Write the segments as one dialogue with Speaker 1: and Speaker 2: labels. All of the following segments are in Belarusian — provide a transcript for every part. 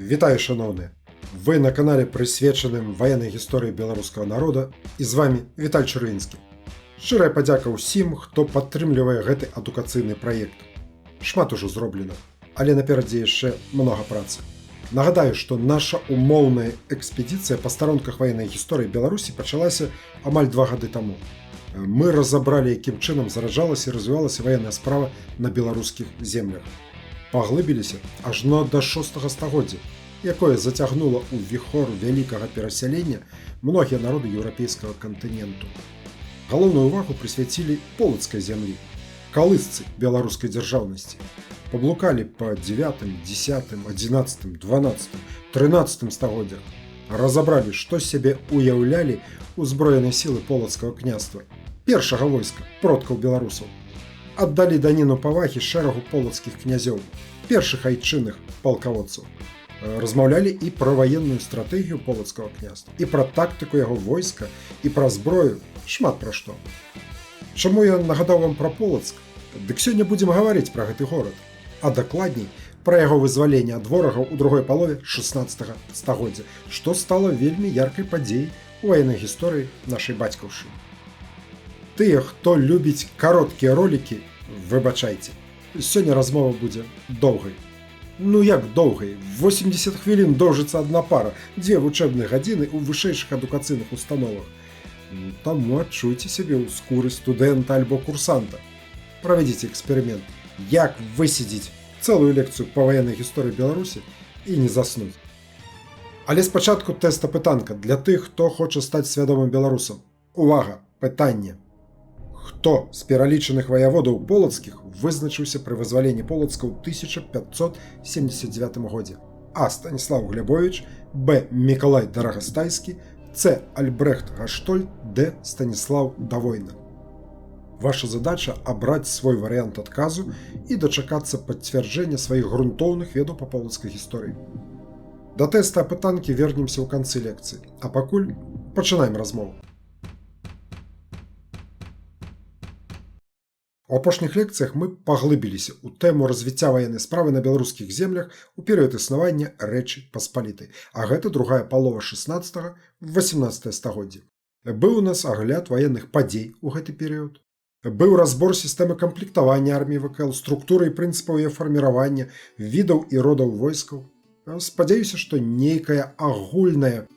Speaker 1: Вітаю, шановні! Ви на каналі, присвяченим воєнній історії білоруського народу, і з вами Віталь Червінський. Щира подяка усім, хто підтримує гэты адукаційний проєкт. Шмат ужо зроблено, але наперадзе яшчэ много працы. Нагадаю, што наша умоўная экспедыцыя па старонках военной гісторыі Беларусі пачалася амаль 2 гады таму. Мы разабралі, якім чынам зараджалася і развівалася военная справа на беларускіх землях. Паглыбіліся ажно да 6 стагоддзя, якое зацягнула ў віхор вялікага перасялення многія народы еўрапейскага кантыненту. Галоўную увагу прысвяцілі полацкай зямлі, калысцы беларускай дзяржаўнасці. Паблукалі па 9, 10, 11, 12, 13 стагоддзях. Разабралі, што з сябе уяўлялі узброеныя сілы полацкага княства, першага войска, продкаў беларусаў. Аддалі даніну павагі шэрагу полацкіх князёў, першых айчынных палкаводцаў. Размаўлялі і пра ваенную стратэгію полацкага княства, і пра тактыку яго войска, і пра зброю, шмат пра што. Чаму я нагадаў вам пра Полацк? Дык сёння будзем гаварыць пра гэты горад, а дакладней пра яго вызваленне ад ворагаў у другой палове 16 стагоддзя, што стала вельмі яркай падзеяй у ваеннай гісторыі нашай бацькаўшчыны. Тыя, хто любіць кароткія ролікі, выбачайце. Сёння размова будзе доўгай. Ну як доўгай? 80 хвілін доўжыцца адна пара, 2 вучэбныя гадзіны ў вышэйшых адукацыйных установах. Таму адчуйце сябе ў скуры студэнта альбо курсанта. Правядзіце эксперымент, як высидзець цэлую лекцыю па ваеннай гісторыі Беларусі і не заснуць. Але спачатку тэста-пытанка для тых, хто хоча стаць свядомым беларусам. Увага, пытанне. Хто з пералічаных ваяводаў полацкіх вызначыўся пры вызваленні Полацка ў 1579 годзе? А. Станіслав Глебович, Б. Мікалай Дарагастайскі, С. Альбрехт Гаштольд, Д. Станіслав Давойна. Ваша задача абраць свой варыянт адказу і дачакацца пацвярджэння сваіх грунтоўных ведаў па полацкай гісторыі. Да тэста апытанкі вернемся ў канцы лекцыі, а пакуль пачынаем размову. У апошніх лекцыях мы паглыбіліся ў тэму развіцця ваеннай справы на беларускіх землях у перыяд існавання Рэчы Паспалітай, а гэта другая палова 16-18 стагоддзя. Быў у нас агляд ваенных падзей у гэты перыяд. Быў разбор сістэмы камплектавання арміі ВКЛ, структуры і прынцыпаў яе фарміравання, відаў і родаў войскаў. Спадзяюся, што нейкая агульная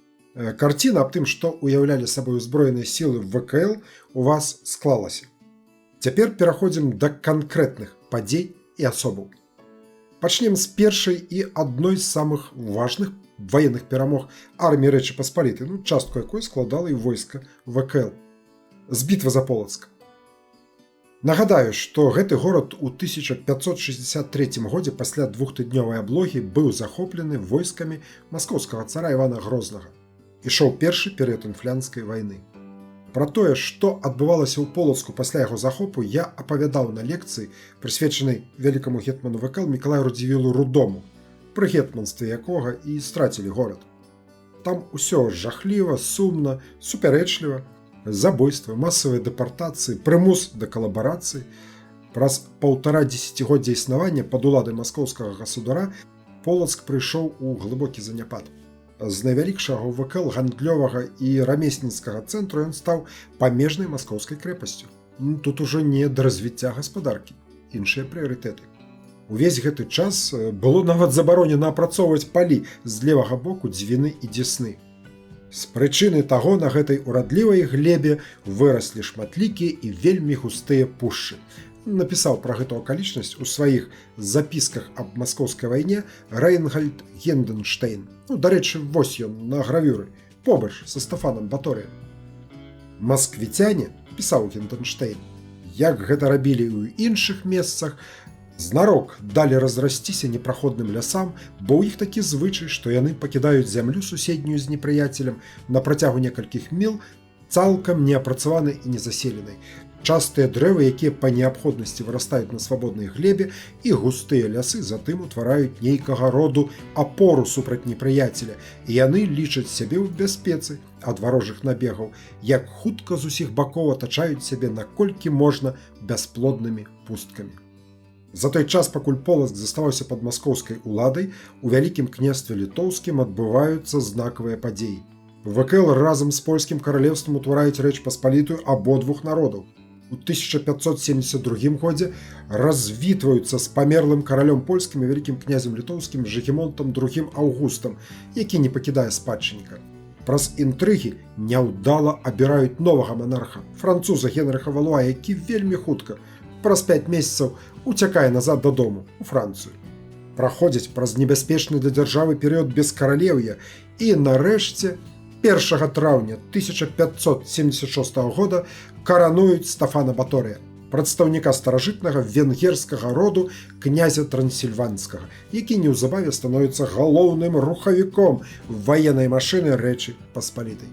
Speaker 1: карціна аб тым, што уяўлялі сабой узброеныя сілы ВКЛ, у вас склалася. Цяпер пераходзім да канкрэтных падзей і асобаў. Пачнем з першай і адной з самых важных ваенных перамог арміі Рэчы Паспалітай, частку якой складала і войска ВКЛ. З бітвы за Полацк. Нагадаю, што гэты горад у 1563 годзе пасля двухтыднёвай аблогі быў захоплены войскамі маскоўскага цара Івана Грознага. Ішоў першы перыяд інфлянскай вайны. Пра тое, што адбывалася ў Полацку пасля яго захопу, я апавядаў на лекцыі, прысвечанай вялікаму гетману ВКЛ Мікалаю Радзівілу Рудому, пры гетманстве якога і страцілі горад. Там усё жахліва, сумна, супярэчліва, забойствы, масавыя дэпартацыі, прымус да калабарацыі. Праз 1,5 дзесяцігоддзя існавання пад уладай маскоўскага гасудара Полацк прыйшоў у глыбокі заняпад. З найвялікшага ВКЛ гандлёвага і рамесніцкага цэнтру ён стаў памежнай маскоўскай крэпасцю. Тут ужо не да развіцця гаспадаркі, іншыя прыярытэты. Увесь гэты час было нават забаронена апрацоўваць палі з левага боку Дзвіны і Дзесны. З прычыны таго на гэтай урадлівай глебе выраслі шматлікія і вельмі густыя пушчы. Напісаў пра гэту акалічнасць у сваіх запісках аб маскоўскай вайне Рэйнгальд Генденштейн. Дарэчы, вось ён на гравюры, побач са Стафанам Баторыем. Масквіцяне, пісаў Генденштейн, як гэта рабілі ў іншых месцах, знарок далі разрасціся непраходным лясам, бо ў іх такі звычай, што яны пакідаюць зямлю суседнюю з непрыяцелем на працягу некалькіх міл цалкам неапрацаванай і незаселенай. Частыя дрэвы, якія па неабходнасці вырастаюць на свабоднай глебе, і густыя лясы затым утвараюць нейкага роду апору супраць непрыяцеля, і яны лічаць сябе ў бяспецы ад варожых набегаў, як хутка з усіх бакоў атачаюць сябе наколькі можна бясплоднымі пусткамі. За той час, пакуль Полацк заставаўся пад маскоўскай уладай, у вялікім княстве літоўскім адбываюцца знакавыя падзеі. ВКЛ разам з польскім каралевствам утвараюць Рэч Паспалітую абодвух народаў. У 1572 годзе развітваюцца з памерлым каралём польскім і вялікім князем літоўскім Жыгімонтам II Аўгустам, які не пакідае спадчынніка. Праз інтрыгі няўдала абіраюць новага манарха, француза Генрыха Валуа, які вельмі хутка, праз 5 месяцаў, уцякае назад дадому, у Францыю. Праходзіць праз небяспечны для дзяржавы перыяд бескаралеўя і, нарэшце, 1 траўня 1576 года карануюць Стафана Баторыя, прадстаўніка старажытнага венгерскага роду князя Трансільванскага, які неўзабаве становіцца галоўным рухавіком ваеннай машыны Рэчы Паспалітай.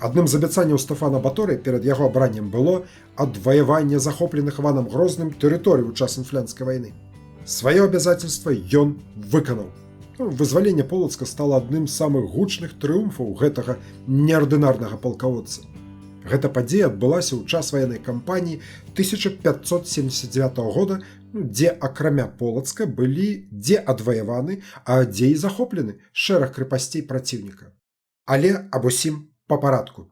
Speaker 1: Адным з абяцанняў Стафана Баторыя перад яго абраннем было адваяванне захопленых Іванам Грозным тэрыторый у час інфлянскай вайны. Сваё абязательства ён выканаў. Вызваленне Полацка стала адным з самых гучных трыумфаў гэтага неардынарнага палкаводца. Гэта падзея адбылася ў час ваеннай кампаніі 1579 года, дзе акрамя Полацка былі дзе адваяваны, а дзе і захоплены шэраг крэпасцей праціўніка. Але аб усім па парадку.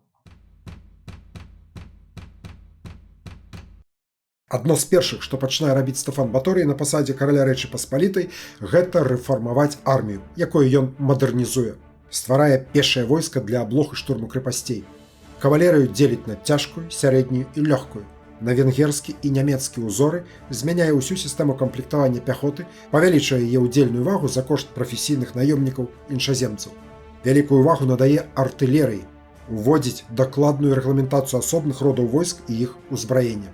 Speaker 1: Адно з першых, што пачынае рабіць Стафан Баторый на пасадзе караля Рэчы Паспалітай, гэта рэфармаваць армію, якую ён мадэрнізуе. Стварае пешае войска для аблог і штурму крэпасцей. Кавалерыю дзеліць на цяжкую, сярэднюю і лёгкую. На венгерскі і нямецкі ўзоры змяняе ўсю сістэму камплектавання пяхоты, павялічвае яе ўдзельную вагу за кошт прафесійных наёмнікаў іншаземцаў. Вялікую увагу надае артылерыі, уводзіць дакладную рэгламентацыю асобных родаў войск і іх узбраення.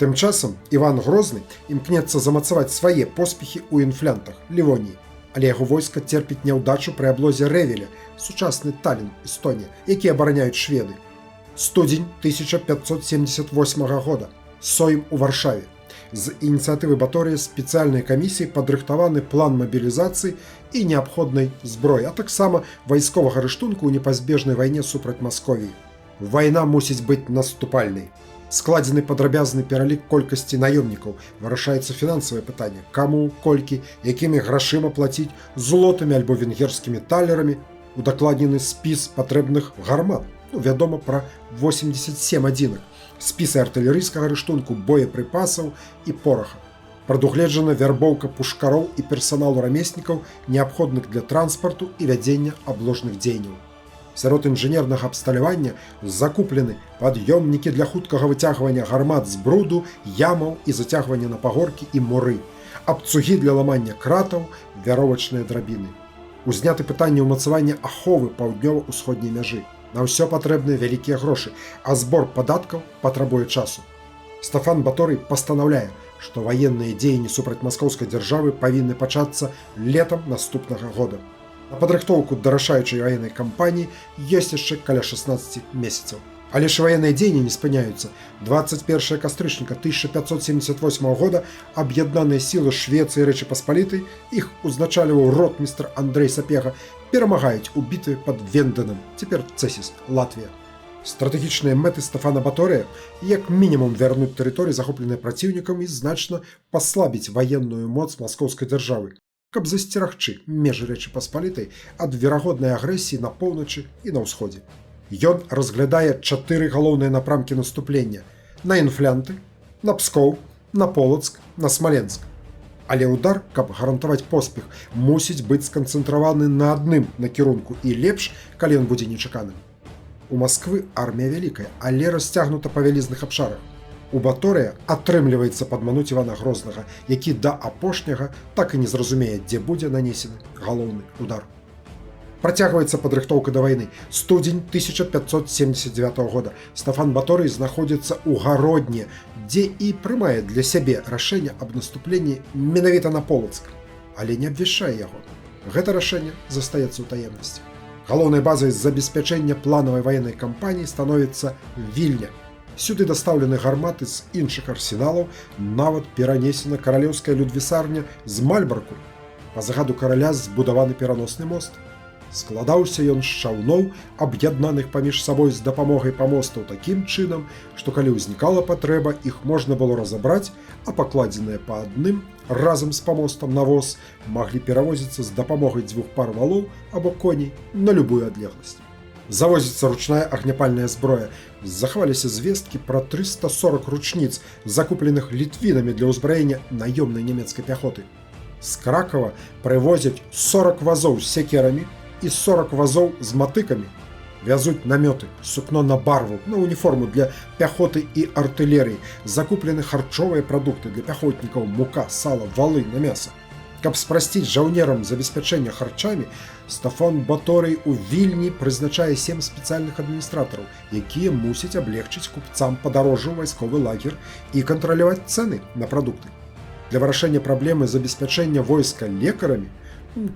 Speaker 1: Тым часам Іван Грозны імкнецца замацаваць свае поспехі ў інфлянтах, Лівоніі, але яго войска церпіць няўдачу пры аблозе Рэвеля, сучасны Таллін, Эстонія, які абараняюць шведы. Студзень 1578 года. Сойм у Варшаве. З ініцыятывы Баторыя спецыяльнай камісіі падрыхтаваны план мабілізацыі і неабходнай зброі, а таксама вайсковага рыштунку ў непазбежнай вайне супраць Масковіі. Вайна мусіць быць наступальнай. Складзены падрабязны пералік колькасці наёмнікаў, вырашаецца фінансавае пытанне, каму, колькі, якімі грашыма плаціць, злотамі альбо венгерскімі талерамі, удакладнены спіс патрэбных гармат, вядома пра 87 адзінак, спісы артылерыйскага рыштунку, боепрыпасаў і пораха. Прадугледжана вярбоўка пушкароў і персаналу рамеснікаў, неабходных для транспарту і вядзення абложных дзеянняў. Сярод інжынернага абсталявання закуплены пад'ёмнікі для хуткага выцягвання гармат з бруду, ямаў і зацягвання на пагоркі і муры, абцугі для ламання кратаў, вяровачныя драбіны. Узняты пытанне ўмацавання аховы паўднёва-ўсходняй мяжы. На ўсё патрэбныя вялікія грошы, а збор падаткаў патрабуе часу. Стафан Баторый пастанаўляе, што ваенныя дзеянні супраць маскоўскай дзяржавы павінны пачацца летам наступнага года. На падрыхтоўку да рашаючай ваеннай кампаніі ёсць яшчэ каля 16 месяцаў. Але ж ваенныя дзеянні не спыняюцца. 21 кастрычніка 1578 года аб'яднаныя сілы Швецыі і Рэчы Паспалітай, іх узначальваў ротмістр Андрэй Сапега, перамагаюць у бітве пад Венденом, цяпер Цэсіс, Латвія. Стратэгічныя мэты Стафана Баторыя як мінімум вярнуць тэрыторыі, захопленыя праціўнікам, і значна паслабіць ваенную моц маскоўскай дзяржавы, каб засцерагчы межы Рэчы Паспалітай ад верагоднай агрэсіі на поўначы і на ўсходзе. Ён разглядае 4 галоўныя напрамкі наступлення: на інфлянты, на Пскоў, на Полацк, на Смаленск. Але ўдар, каб гарантаваць поспех, мусіць быць сканцэнтраваны на адным накірунку, і лепш, калі ён будзе нечаканым. У Масквы армія вялікая, але расцягнута па вялізных абшарах. У Баторыя атрымліваецца падмануць Івана Грознага, які да апошняга так і не зразумее, дзе будзе нанесены галоўны удар. Працягваецца падрыхтоўка да вайны. Студзень 1579 года. Стафан Баторый знаходзіцца ў Гародні, дзе і прымае для сябе рашэнне аб наступленні менавіта на Полацк, але не абвяшчае яго. Гэта рашэнне застаецца ў таемнасці. Галоўнай базай забеспячэння планавай ваеннай кампаніі становіцца Вільня. Сюды дастаўлены гарматы з іншых арсеналаў, нават перанесена каралеўская людвісарня з Мальбарку. Па загаду караля збудаваны пераносны мост. Складаўся ён з чаўноў, аб'яднаных паміж сабой з дапамогай памостаў такім чынам, што калі ўзнікала патрэба, іх можна было разабраць, а пакладзеныя па адным разам з памостам на воз маглі перавозіцца з дапамогай 2 пар валоў або коней на любую адлегласць. Завозіцца ручная агняпальная зброя. Захаваліся звесткі пра 340 ручніц, закупленых літвінамі для ўзбраення наёмнай нямецкай пяхоты. З Кракава прывозяць 40 вазоў з сякерамі і 40 вазоў з матыкамі. Вязуць намёты, сукно на барву, на уніформу для пяхоты і артылерыі, закуплены харчовыя прадукты для пяхотнікаў, мука, сала, валы на мяса. Каб спрасціць жаўнерам забеспячэнне харчамі, Стафан Баторый у Вільні прызначае 7 спецыяльных адміністратараў, якія мусяць аблегчыць купцам падарожжа ў вайсковы лагер і кантраляваць цэны на прадукты. Для вырашэння праблемы забеспячэння войска лекарамі,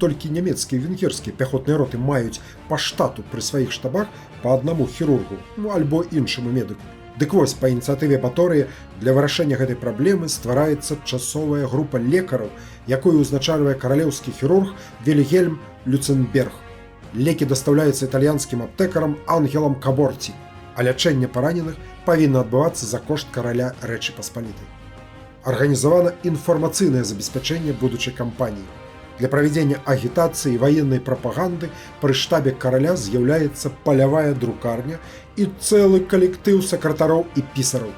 Speaker 1: толькі нямецкія і венгерскія пяхотныя роты маюць па штату пры сваіх штабах па аднаму хірургу, альбо іншаму медыку. Дык вось, па ініцыятыве Баторыя для вырашэння гэтай праблемы ствараецца часовая група лекараў, якую ўзначальвае каралеўскі хірург Вільгельм Люценберг. Лекі дастаўляюцца італьянскім аптэкарам Ангелам Каборці, а лячэнне параненых павінна адбывацца за кошт караля Рэчы Паспалітай. Арганізавана інфармацыйнае забеспячэнне будучай кампаніі. Для правядзення агітацыі і ваеннай прапаганды пры штабе караля з'яўляецца палявая друкарня і цэлы калектыў сакратароў і пісараў.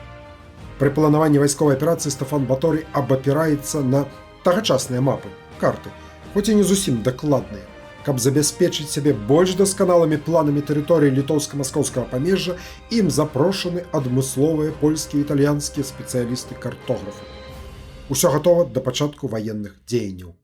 Speaker 1: Пры планаванні вайсковай аперацыі Стафан Баторый абапіраецца на тагачасныя мапы, карты, хоць і не зусім дакладныя. Каб забяспечыць сябе больш дасканалымі планамі тэрыторыі літоўска-маскоўскага памежжа, ім запрошаны адмысловыя польскія і італьянскія спецыялісты-картографы. Усё гатова да пачатку ваенных дзеянняў.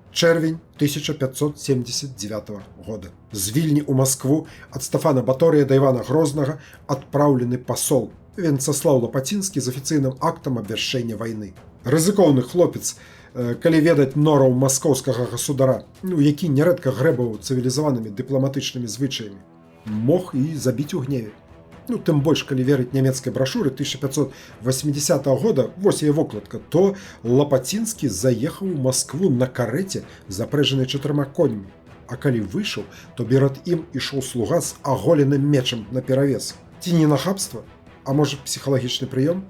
Speaker 1: Чэрвень 1579 года. З Вільні ў Маскву ад Стафана Баторыя да Івана Грознага адпраўлены пасол Венцаслаў Лапацінскі з афіцыйным актам абвяшчэння вайны. Рызыкоўны хлопец, калі ведаць нораў маскоўскага гасудара, які нярэдка грэбаў цывілізаванымі дыпламатычнымі звычаямі, мог і забіць у гневе. Тым больш, калі верыць нямецкай брашуры 1580 года, вось яе вокладка, то Лапацінскі заехаў у Маскву на карэце, запрэжанай 4 коньмі. А калі выйшаў, то перад ім ішоў слуга з аголеным мечам наперавес. Ці не нахабства, а можа псіхалагічны прыём?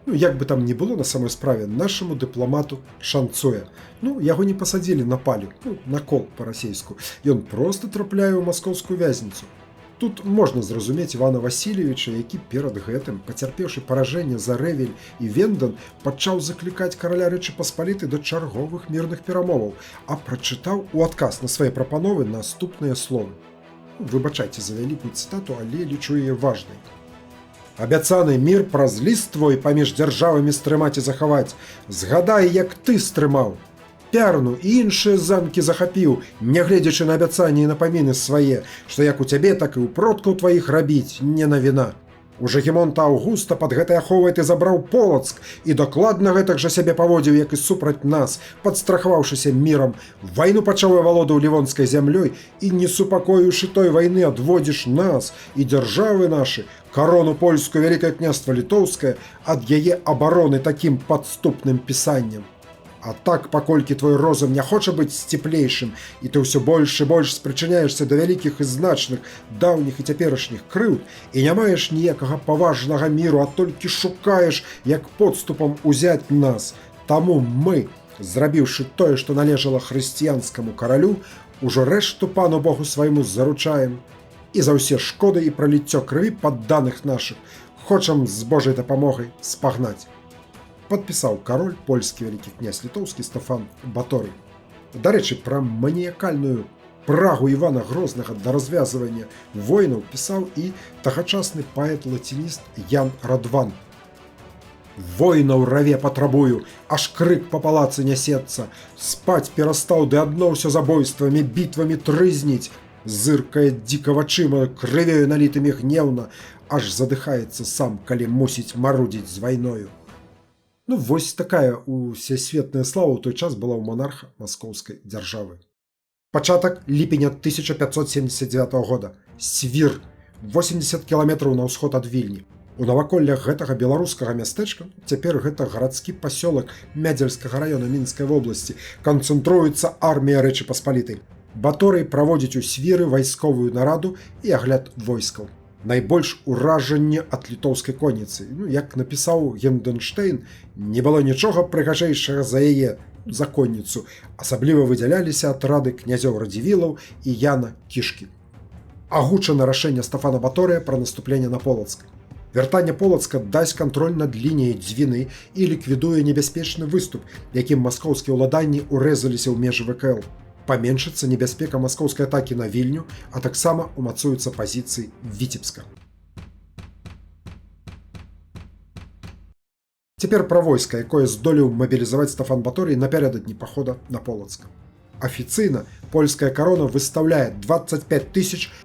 Speaker 1: Як бы там ні было на самой справе, нашаму дыпламату шанцуе. Яго не пасадзілі на палю, на кол па-расейску. Ён проста трапляе ў маскоўскую вязніцу. Тут можна зразумець Івана Васильевича, які перад гэтым, пацярпеўшы паражэнне за Рэвель і Вендан, пачаў заклікаць караля Рэчы Паспалітай да чарговых мірных перамоваў, а прачытаў у адказ на свае прапановы наступныя словы. Выбачайце за вялікую цытату, але лічу яе важнай. Абяцаны мір праз ліст твой паміж дзяржавамі стрымаць і захаваць. Згадай, як ты стрымаў. Пярну і іншыя замкі захапіў, нягледзячы на абяцанні і напаміны свае, што як у цябе, так і ў продкаў тваіх рабіць не навіна. У Жагімонта Аўгуста пад гэтай аховай ты забраў Полацк і дакладна гэтак жа сябе паводзіў, як і супраць нас, падстрахаваўшыся мірам, вайну пачаў і валодаў лівонскай зямлёй і, не супакоіўшы той вайны, адводзіш нас і дзяржавы нашы, карону польскую, Вялікае княства Літоўскае, ад яе абароны такім падступным пісаннем. А так, паколькі твой розум не хоча быць сціплейшым, і ты ўсё больш і больш спрычыняешся да вялікіх і значных, даўніх і цяперашніх крыўд, і не маеш ніякага паважнага міру, а толькі шукаеш, як подступам узяць нас. Таму мы, зрабіўшы тое, што належала хрысціянскаму каралю, ужо рэшту пану Богу свайму заручаем. І за ўсе шкоды і праліццё крыві падданых нашых хочам з Божай дапамогай спагнаць. Падпісаў кароль, польскі вялікі князь літоўскі Стафан Баторый. Дарэчы, пра маніякальную прагу Івана Грознага да развязвання войнаў пісаў і тагачасны паэт-лацініст Ян Радван. Войнаў раве патрабую, аж крык па палацы нясецца, спаць перастаў, ды адно ўсё забойствамі, бітвамі трызніць, зыркае дзіка вачыма, крывёю налітымі гнеўна, аж задыхаецца сам, калі мусіць марудзіць з вайною. Вось такая усесветная слава ў той час была ў монарха маскоўскай дзяржавы. Пачатак ліпеня 1579 года. Свір, 80 кіламетраў на ўсход ад Вільні. У наваколлях гэтага беларускага мястэчка, цяпер гэта гарадскі пасёлак Мядзельскага раёна Мінскай вобласці, канцэнтруецца армія Рэчы Паспалітай. Баторый праводзіць у свіры вайсковую нараду і агляд войскаў. Найбольш уражанне ад літоўскай конніцы. Як напісаў Генденштейн, не было нічога прыгажэйшага за яе, за конніцу. Асабліва выдзяляліся атрады князёў Радзівілаў і Яна Кішкі. Агучана рашэнне Стафана Баторыя пра наступленне на Полацк. Вяртанне Полацка дасць кантроль над лініяй Дзвіны і ліквідуе небяспечны выступ, якім маскоўскія ўладанні урэзаліся ў межы ВКЛ. Паменшыцца небяспека маскоўскай атакі на Вільню, а таксама умацуюцца пазіцыі Віцебска. Цяпер пра войска, якое здолеў мабілізаваць Стафан Баторый напярэдадні пахода на Полацк. Афіцыйна польская карона выстаўляе 25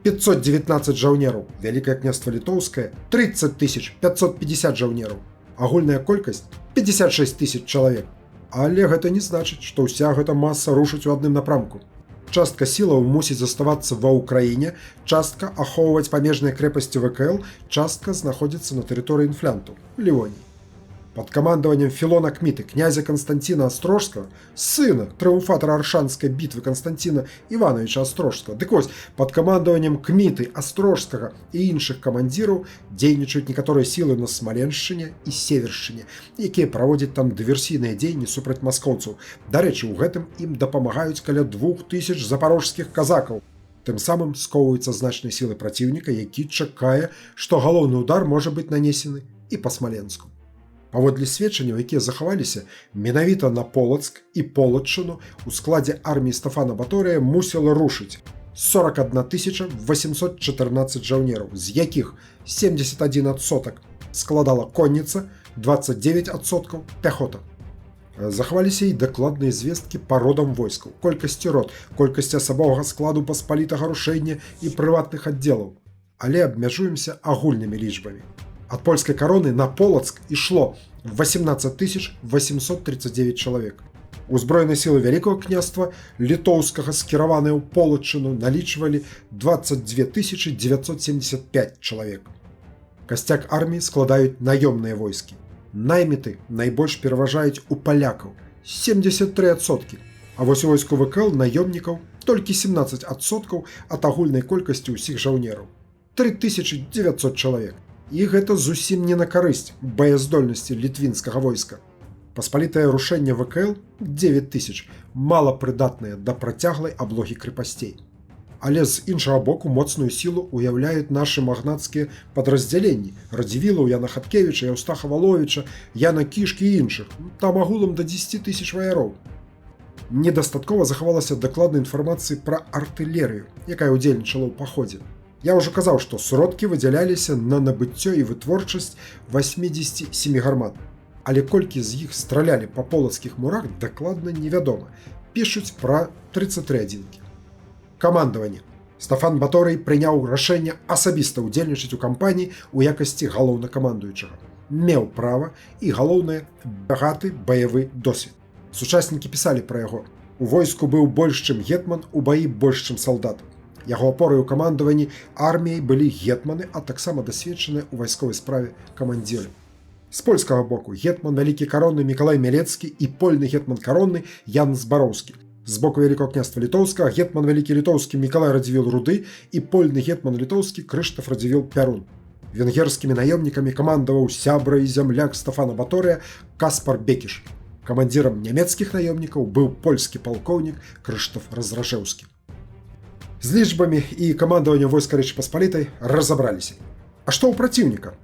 Speaker 1: 519 жаўнераў, Вялікае княства Літоўскае 30 550 жаўнераў, агульная колькасць 56 000 чалавек. Але гэта не значыць, што ўся гэта маса рушыць у адным напрамку. Частка сілаў мусіць заставацца ва ўкраіне, частка ахоўваць памежныя крэпасці ВКЛ, частка знаходзіцца на тэрыторыі інфлянту, Лівоніі. Пад камандаваннем Філона Кміты, князя Канстанціна Астрожскага, сына трыумфатара Аршанскай бітвы Канстанціна Івановича Астрожскага. Дык вось, пад камандаваннем Кміты, Астрожскага і іншых камандзіраў дзейнічаюць некаторыя сілы на Смаленшчыне і Севершчыне, якія праводзяць там дыверсійныя дзеянні супраць маскоўцаў. Дарэчы, у гэтым ім дапамагаюць каля 2000 запарожскіх казакаў. Тым самым скоўваюцца значныя сілы праціўніка, які чакае, што галоўны удар можа быць нанесены і па Смаленску. Паводле сведчанняў, якія захаваліся, менавіта на Полацк і Полаччыну у складзе арміі Стафана Баторыя мусіла рушыць 41 814 жаўнераў, з якіх 71% складала конніца, 29% пяхота. Захаваліся і дакладныя звесткі па родам войскаў, колькасці рот, колькасці асабовага складу паспалітага рушэння і прыватных аддзелаў. Але абмяжуемся агульнымі лічбамі. Ад польскай кароны на Полацк ішло 18 839 чалавек. Узброеныя сілы Вялікага княства Літоўскага, скіраваныя ў Полаччыну, налічвалі 22 975 чалавек. Касцяк арміі складаюць наёмныя войскі. Найміты найбольш пераважаюць у палякаў 73%, а вось у войску ВКЛ наёмнікаў толькі 17% ад агульнай колькасці ўсіх жаўнераў 3900 чалавек. І гэта зусім не на карысць баяздольнасці літвінскага войска. Паспалітае рушэнне ВКЛ 9000, мала прыдатныя да працяглай аблогі крэпасцей. Але з іншага боку моцную сілу уяўляюць нашы магнацкія падраздзяленні Радзівілаў, Яна Хаткевіча, Яўстаха Валовіча, Яна Кішкі і іншых. Там агулам да 10 000 ваяроў. Недастаткова захавалася дакладнай інфармацыі пра артылерыю, якая ўдзельнічала ў паходзе. Я ўжо казаў, што сродкі выдзяляліся на набыццё і вытворчасць 87 гармат. Але колькі з іх стралялі па полацкіх мурах, дакладна невядома. Пішуць пра 33 адзінкі. Камандаванне. Стафан Баторый прыняў рашэнне асабіста ўдзельнічаць у кампаніі ў якасці галоўнакамандуючага. Меў права і, галоўнае, багаты баявы досвед. Сучаснікі пісалі пра яго. У войску быў больш, чым гетман, у баі больш, чым салдат. Яго апорай у камандаванні арміяй былі гетманы, а таксама дасведчаныя ў вайсковай справе камандзіры. З польскага боку гетман вялікі каронны Мікалай Мялецкі і польны гетман каронны Ян Збароўскі. З боку Вялікага княства Літоўскага гетман вялікі літоўскі Мікалай Радзівіл Руды і польны гетман літоўскі Крыштаф Радзівіл Пярун. Венгерскімі наёмнікамі камандаваў сябра і зямляк Стафана Баторыя Каспар Бекіш. Камандзірам нямецкіх наёмнікаў быў польскі палкоўнік Крыштаф Разражэўскі. З лічбамі і камандаваннем войска Рэчы Паспалітай разабраліся. А што ў праціўніка?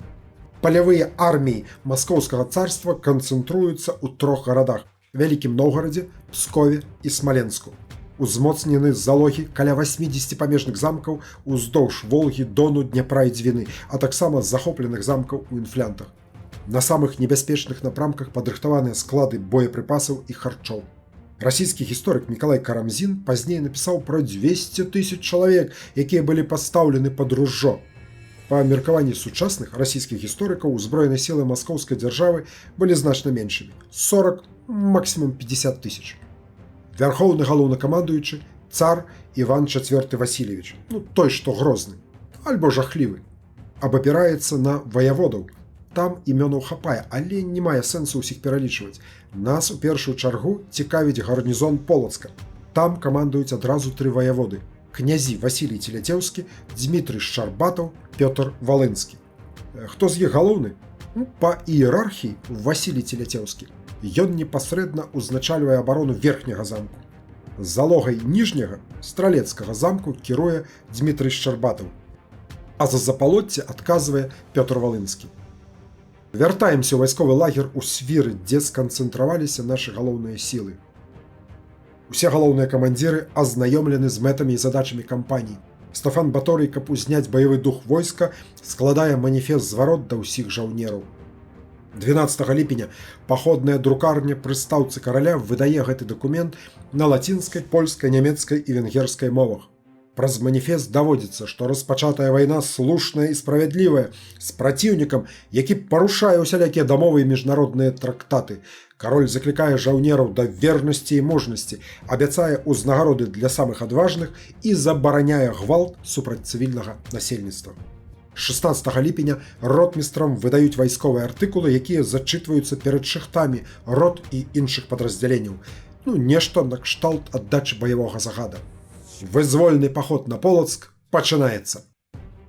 Speaker 1: Палявыя арміі Маскоўскага царства канцэнтруюцца ў 3 гарадах: Вялікім Новгарадзе, Пскове і Смаленску. Узмоцнены залогі каля 80 памежных замкаў уздоўж Волгі, Дону, Дняпра і Дзвіны, а таксама захопленых замкаў у інфлянтах. На самых небяспечных напрамках падрыхтаваныя склады боепрыпасаў і харчоў. Расійскі гісторык Мікалай Карамзін пазней напісаў пра 200 000 чалавек, якія былі пастаўлены пад ружжо. Па меркаванні сучасных расійскіх гісторыкаў узброеныя сілы маскоўскай дзяржавы былі значна меншымі – 40, максімум 50 000. Вярхоўны галоўнакамандуючы цар Іван IV Васильевич, той, што грозны, альбо жахлівы, абапіраецца на ваяводаў. Там імёнаў хапае, але не мае сэнсу ўсіх пералічваць. Нас у першую чаргу цікавіць гарнізон Полацка. Там камандуюць адразу 3 ваяводы: князі Васілій Целяцеўскі, Дмітрый Шчарбатаў, Пётр Валынскі. Хто з іх галоўны? Па іерархіі Васілій Целяцеўскі. Ён непасрэдна ўзначальвае абарону верхняга замку. Залогай ніжняга стралецкага замку кіруе Дмітрый Шчарбатаў, а за запалоцце адказвае Пётр Валынскі. Вяртаемся ў вайсковы лагер у Свіры, дзе сканцэнтраваліся нашы галоўныя сілы. Усе галоўныя камандзіры азнаёмлены з мэтамі і задачамі кампаніі. Стафан Баторый, каб узняць баявы дух войска, складае маніфест зварот да ўсіх жаўнераў. 12 ліпеня паходная друкарня пры стаўцы караля выдае гэты дакумент на лацінскай, польскай, нямецкай і венгерскай мовах. Праз маніфест даводзіцца, што распачатая вайна слушная і справядлівая з праціўнікам, які парушае ўсялякія дамовы і міжнародныя трактаты. Кароль заклікае жаўнераў да вернасці і мужнасці, абяцае ўзнагароды для самых адважных і забараняе гвалт супраць цывільнага насельніцтва. 16 ліпеня ротмістрам выдаюць вайсковыя артыкулы, якія зачытваюцца перад шыхтамі рот і іншых падраздзяленняў. Нешта накшталт аддачы баявога загада. Вызвольны паход на Полацк пачынаецца.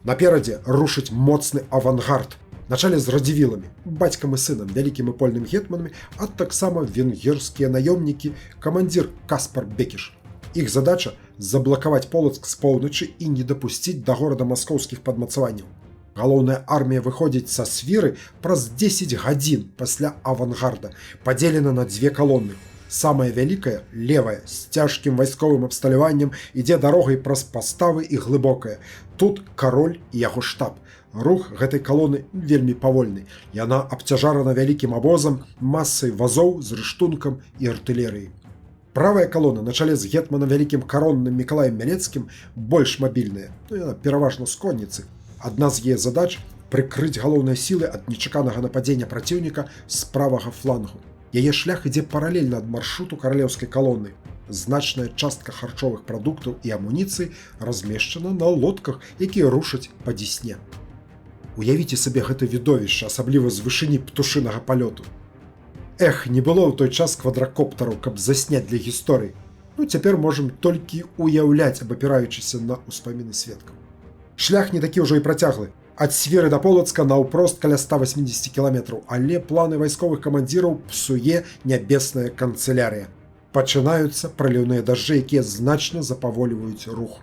Speaker 1: Наперадзе рушыць моцны авангард, на чале з радзівіламі, бацькам і сынам, вялікім і польным гетманамі, а таксама венгерскія наёмнікі, камандзір Каспар Бекіш. Іх задача заблакаваць Полацк з поўначы і не дапусціць да горада маскоўскіх падмацаванняў. Галоўная армія выходзіць са Свіры праз 10 гадзін пасля авангарда, падзелена на 2 калоны. Самая вялікая, левая, з цяжкім вайсковым абсталяваннем, ідзе дарогай праз паставы і глыбокая. Тут кароль і яго штаб. Рух гэтай калоны вельмі павольны. Яна абцяжарана вялікім абозам, масай вазоў з рыштункам і артылерыяй. Правая калона на чале з гетманам вялікім каронным Мікалаем Мялецкім больш мабільная, яна пераважна з конніцы. Адна з яе задач – прыкрыць галоўныя сілы ад нечаканага нападзення праціўніка з правага флангу. Яе шлях ідзе паралельна ад маршруту каралеўскай калоны. Значная частка харчовых прадуктаў і амуніцыі размешчана на лодках, якія рушаць па Дзесне. Уявіце сабе гэта відовішча, асабліва з вышыні птушынага палёту. Не было ў той час квадракоптараў, каб засняць для гісторыі. Цяпер можам толькі уяўляць, абапіраючыся на ўспаміны сведкаў. Шлях не такі ўжо і працяглы. Ад Свіры да Полацка наўпрост каля 180 кіламетраў, але планы вайсковых камандзіраў псуе нябесная канцылярыя. Пачынаюцца праліўныя дажджы, якія значна запаволіваюць рух.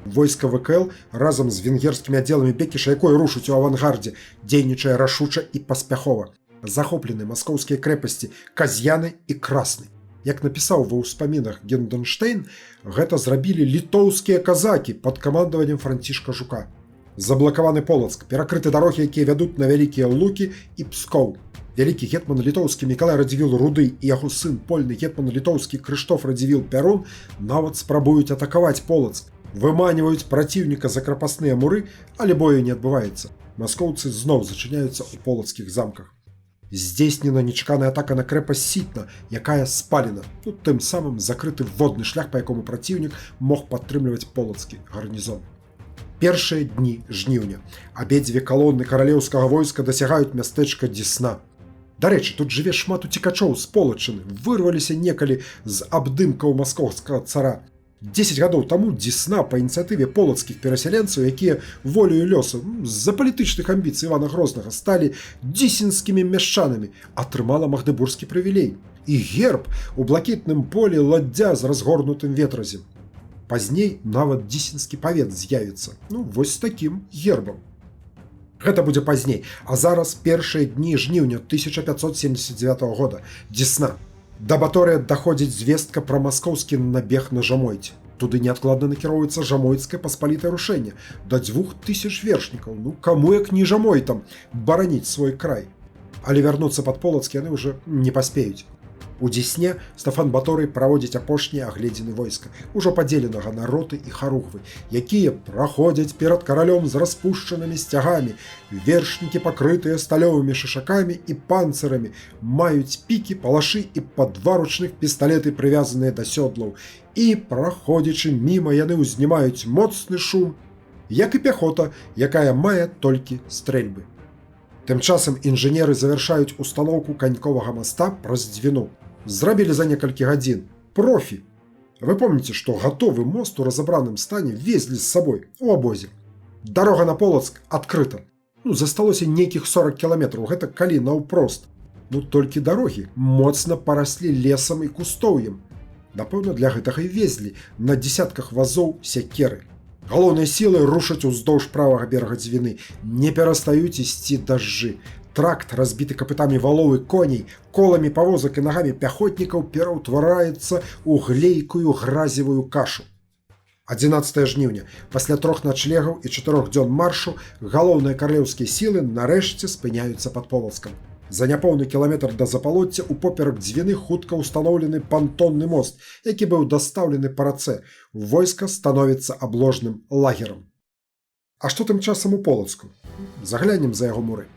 Speaker 1: Войска ВКЛ разам з венгерскімі аддзеламі Бекіша, якой рушыць у авангардзе, дзейнічае рашуча і паспяхова. Захоплены маскоўскія крэпасці Казьяны і Красны. Як напісаў ва ўспамінах Генденштейн, гэта зрабілі літоўскія казакі пад камандаваннем Францішка Жука. Заблакаваны Полацк, перакрыты дарогі, якія вядуць на вялікія Лукі і Пскоў. Вялікі гетман літоўскі Мікалай Радзівіл Руды і яго сын польны гетман літоўскі Крыштоф Радзівіл Пярун нават спрабуюць атакаваць Полацк. Выманіваюць праціўніка за крапасныя муры, але бою не адбываецца. Маскоўцы зноў зачыняюцца ў полацкіх замках. Здзейснена нечаканая атака на крэпасць Сітна, якая спалена. Тым самым закрыты водны шлях, па якому праціўнік мог падтрымліваць полацкі гарнізон. Першыя дні жніўня. Абедзве калоны каралеўскага войска дасягаюць мястэчка Дзесна. Дарэчы, тут жыве шмат уцекачоў з Полачыны, вырваліся некалі з абдымкаў маскоўскага цара. 10 гадоў таму Дзесна па ініцыятыве полацкіх перасяленцаў, якія волею лёсу з-за палітычных амбіцый Івана Грознага сталі дзесінскімі мяшчанамі, атрымала магдыбургскі прывілей. І герб у блакітным полі ладдзя з разгорнутым ветразем. Пазней нават дзесінскі павет з'явіцца. Вось такім гербам. Гэта будзе пазней, а зараз першыя дні жніўня 1579 года. Дзесна. Да Баторыя даходзіць звестка пра маскоўскі набег на Жамойць. Туды неадкладна накіроўваецца жамойцкае паспалітае рушэнне. Да 2000 вершнікаў. Каму як не жамойтам бараніць свой край. Але вярнуцца пад Полацк яны ўжо не паспеюць. У Дзесне Стафан Баторый праводзіць апошнія агледзіны войска, ужо падзеленага на роты і харугвы, якія праходзяць перад каралём з распушчанымі сцягамі. Вершнікі, пакрытыя сталёвымі шышакамі і панцырамі, маюць пікі, палашы і па 2 ручных пісталеты, прывязаныя да сёдлаў. І, праходзячы міма, яны ўзнімаюць моцны шум, як і пяхота, якая мае толькі стрэльбы. Тым часам інжынеры завяршаюць устаноўку каньковага моста праз Двіну. Зрабілі за некалькі гадзін. Профі. Вы помните, что готовый мост у разобранном стане везли с собой у обозе. Дорога на Полацк открыта. Засталося неких 40 километров, это калі наўпрост. Толькі дарогі моцна параслі лесам і кустоўем. Напэўна, для гэтага і везлі на десятках вазоў сякеры. Галоўныя сілы рушаць уздоўж правага берага Двіны, не перастаюць ісці дажджы. Тракт, разбіты капытамі валоў і коней, коламі павозак і нагамі пяхотнікаў пераўтвараецца ў глейкую гразевую кашу. 11 жніўня. Пасля 3 начлегаў і 4 дзён маршу галоўныя карлеўскія сілы нарэшце спыняюцца пад Полацкам. За няпоўны кіламетр да Запалоцця упоперак Двіны хутка ўстаноўлены пантонны мост, які быў дастаўлены па рацэ. Войска становіцца абложным лагерам. А што тым часам у Полацку? Заглянем за яго муры.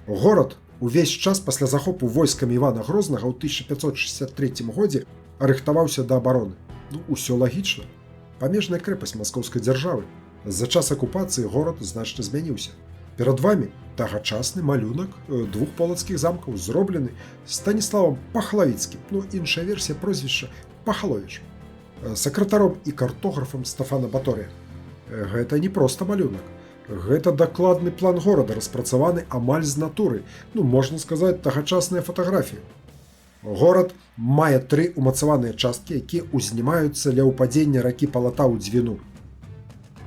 Speaker 1: Горад увесь час пасля захопу войскамі Івана Грознага ў 1563 годзе рыхтаваўся да абароны. Усё лагічна. Памежная крэпасць маскоўскай дзяржавы. За час акупацыі горад значна змяніўся. Перад вамі тагачасны малюнак двух полацкіх замкаў, зроблены Станіславам Пахлавіцкім, іншая версія прозвішча Пахаловіч, сакратаром і картографам Стафана Баторыя. Гэта не проста малюнак. Гэта дакладны план горада, распрацаваны амаль з натуры, можна сказаць, тагачасныя фатаграфіі. Горад мае 3 умацаваныя часткі, якія ўзнімаюцца ля ўпадзення ракі Палата ў Двіну.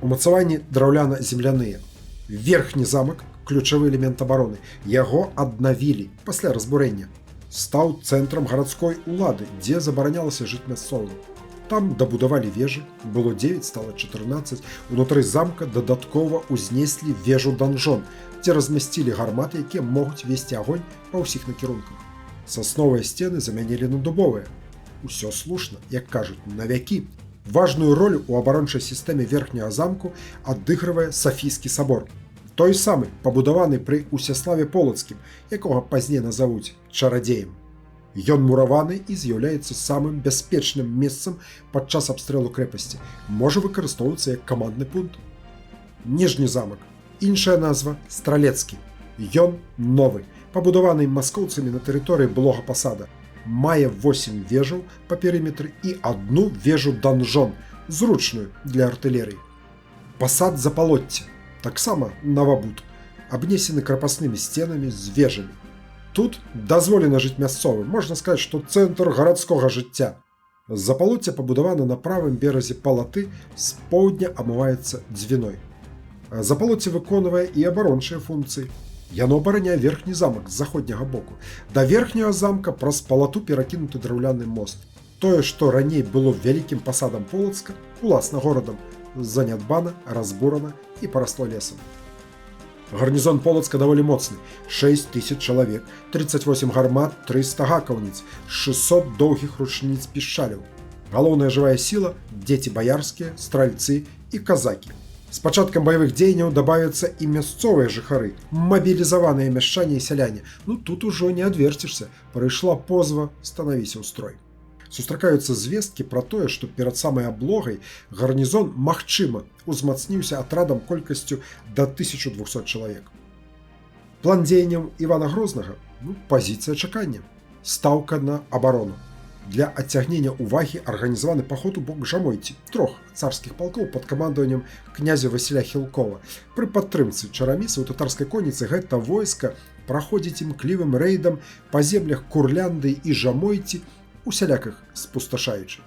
Speaker 1: Умацаванні драўляна-земляныя. Верхні замак, ключавы элемент абароны, яго аднавілі пасля разбурэння. Стаў цэнтрам гарадской улады, дзе забаранялася жыць мясцовым. Там дабудавалі вежы, было 9, стало 14. Унутры замка дадаткова ўзнеслі вежу-данжон, дзе размясцілі гарматы, якія могуць весці агонь па ўсіх накірунках. Сасновыя сцены замянілі на дубовыя. Усё слушна, як кажуць, на вякі. Важную ролю ў абарончай сістэме верхняга замку адыгрывае Сафійскі сабор. Той самы, пабудаваны пры Усяславе Полацкім, якога пазней назавуць чарадзеем. Ён мураваны і з'яўляецца самым бяспечным месцам падчас абстрэлу крэпасці. Можа выкарыстоўвацца як камандны пункт. Ніжні замак. Іншая назва – Стралецкі. Ён новы, пабудаваны маскоўцамі на тэрыторыі былога пасада. Мае 8 вежаў па перыметры і 1 вежу-данжон, зручную для артылерыі. Пасад Запалоцця, таксама навабуд, абнесены крапаснымі сценамі з вежамі. Тут дазволена жыць мясцовым, можна сказаць, што цэнтр гарадскога жыцця. Запалоцце пабудавана на правым беразе Палаты, з поўдня амываецца Двіной. Запалоцце выконвае і абарончыя функцыі. Яно абараняе верхні замак з заходняга боку. Да верхняга замка праз Палату перакінуты драўляны мост. Тое, што раней было вялікім пасадам Полацка, уласна горадам, занядбана, разбурана і парасло лесам. Гарнізон Полацка даволі моцны. 6000 чалавек, 38 гармат, 300 гакаўніц, 600 доўгіх ручніц пішчаляў. Галоўная жывая сіла – дзеці баярскія, стральцы і казакі. З пачаткам баявых дзеянняў дабавяцца і мясцовыя жыхары, мабілізаваныя мяшчане і сяляне. Тут ужо не адверцішся, прыйшла позва, станавіся ў строй. Сустракаюцца звесткі пра тое, што перад самай аблогай гарнізон, магчыма, узмацніўся атрадам колькасцю да 1200 чалавек. План дзеянняў Івана Грознага – пазіцыя чакання, стаўка на абарону. Для адцягнення ўвагі арганізаваны паход у бок Жамойці, 3 царскіх палкоў пад камандаваннем князя Васіля Хілкова. Пры падтрымцы чарамісаў татарскай конніцы гэта войска праходзіць імклівым рэйдам па землях Курляндыі і Жамойці, усяляках спусташаючы.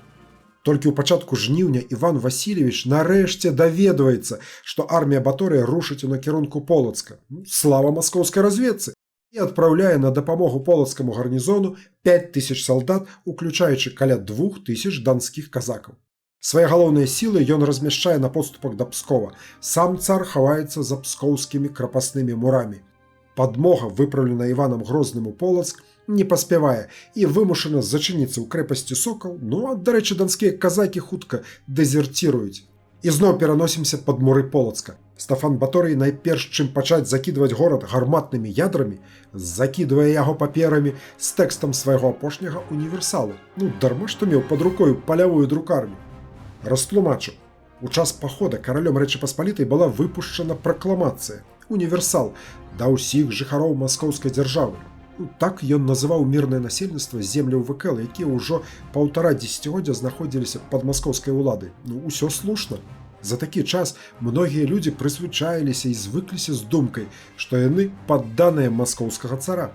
Speaker 1: Толькі ў пачатку жніўня Іван Васильевич нарэшце даведваецца, што армія Баторыя рушыць у накірунку Полацка. Слава маскоўскай разведцы! І адпраўляе на дапамогу полацкаму гарнізону 5000 салдат, уключаючы каля 2000 данскіх казакаў. Свае галоўныя сілы ён размяшчае на подступах да Пскова. Сам цар хаваецца за пскоўскімі крапаснымі мурамі. Падмога, выпраўлена Іванам Грозным у Полацк, не паспявае і вымушана зачыніцца ў крэпасці Сокал, дарэчы, данскія казакі хутка дэзерціруюць. І зноў пераносімся пад муры Полацка. Стафан Баторый найперш чым пачаць закідваць горад гарматнымі ядрамі, закідвае яго паперамі з тэкстам свайго апошняга універсалу. Дарма што меў пад рукою палявую друкарню. Растлумачу. У час пахода каралём Рэчы Паспалітай была выпушчана пракламацыя, універсал, да ўсіх жыхароў маскоўскай дзяржавы. Так ён называў мірнае насельніцтва земляў ВКЛ, якія ўжо 1,5 дзесяцігоддзя знаходзіліся пад маскоўскай уладай. Усё слушна. За такі час многія людзі прызвычаіліся і звыкліся з думкай, што яны падданыя маскоўскага цара.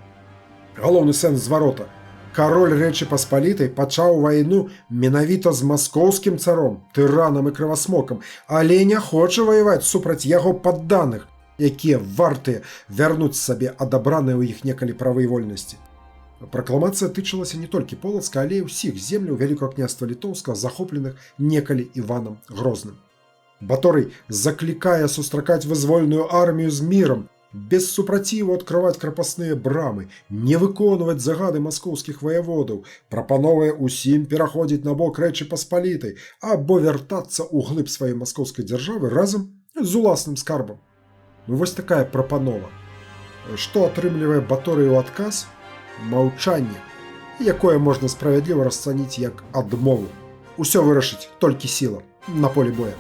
Speaker 1: Галоўны сэнс зварота. Кароль Рэчы Паспалітай пачаў вайну менавіта з маскоўскім царом, тыранам і крывасмокам, але не хоча ваяваць супраць яго падданых, якія вартыя вярнуць сабе адабраныя ў іх некалі правы і вольнасці. Пракламацыя тычылася не толькі Полацка, але і ўсіх земляў Вялікага княства Літоўскага, захопленых некалі Іванам Грозным. Баторый заклікае сустракаць вызвольную армію з мірам, без супраціву адкрываць крапасныя брамы, не выконваць загады маскоўскіх ваяводаў, прапановае ўсім пераходзіць на бок Рэчы Паспалітай або вяртацца ў глыб сваёй маскоўскай дзяржавы разам з уласным скарбам. Вось такая прапанова. Што атрымлівае Баторый у адказ? Маўчанне, якое можна справядліва расцаніць як адмову. Усё вырашыць толькі сіла на полі боя.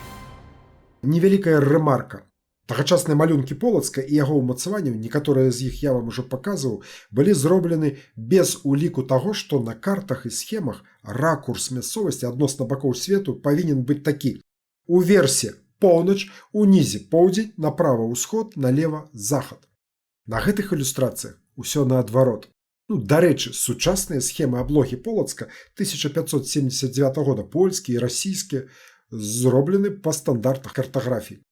Speaker 1: Невялікая рэмарка. Тагачасныя малюнкі Полацка і яго ўмацаванняў, некаторыя з іх я вам ужо паказваў, былі зроблены без уліку таго, што на картах і схемах ракурс мясцовасці адносна бакоў свету павінен быць такі. Уверсе поўнач, унізе поўдзень, направа ўсход, налева захад. На гэтых ілюстрацыях усё наадварот. Дарэчы, сучасныя схемы аблогі Полацка 1579 года, польскія і расійскія, зроблены па стандартах картаграфіі.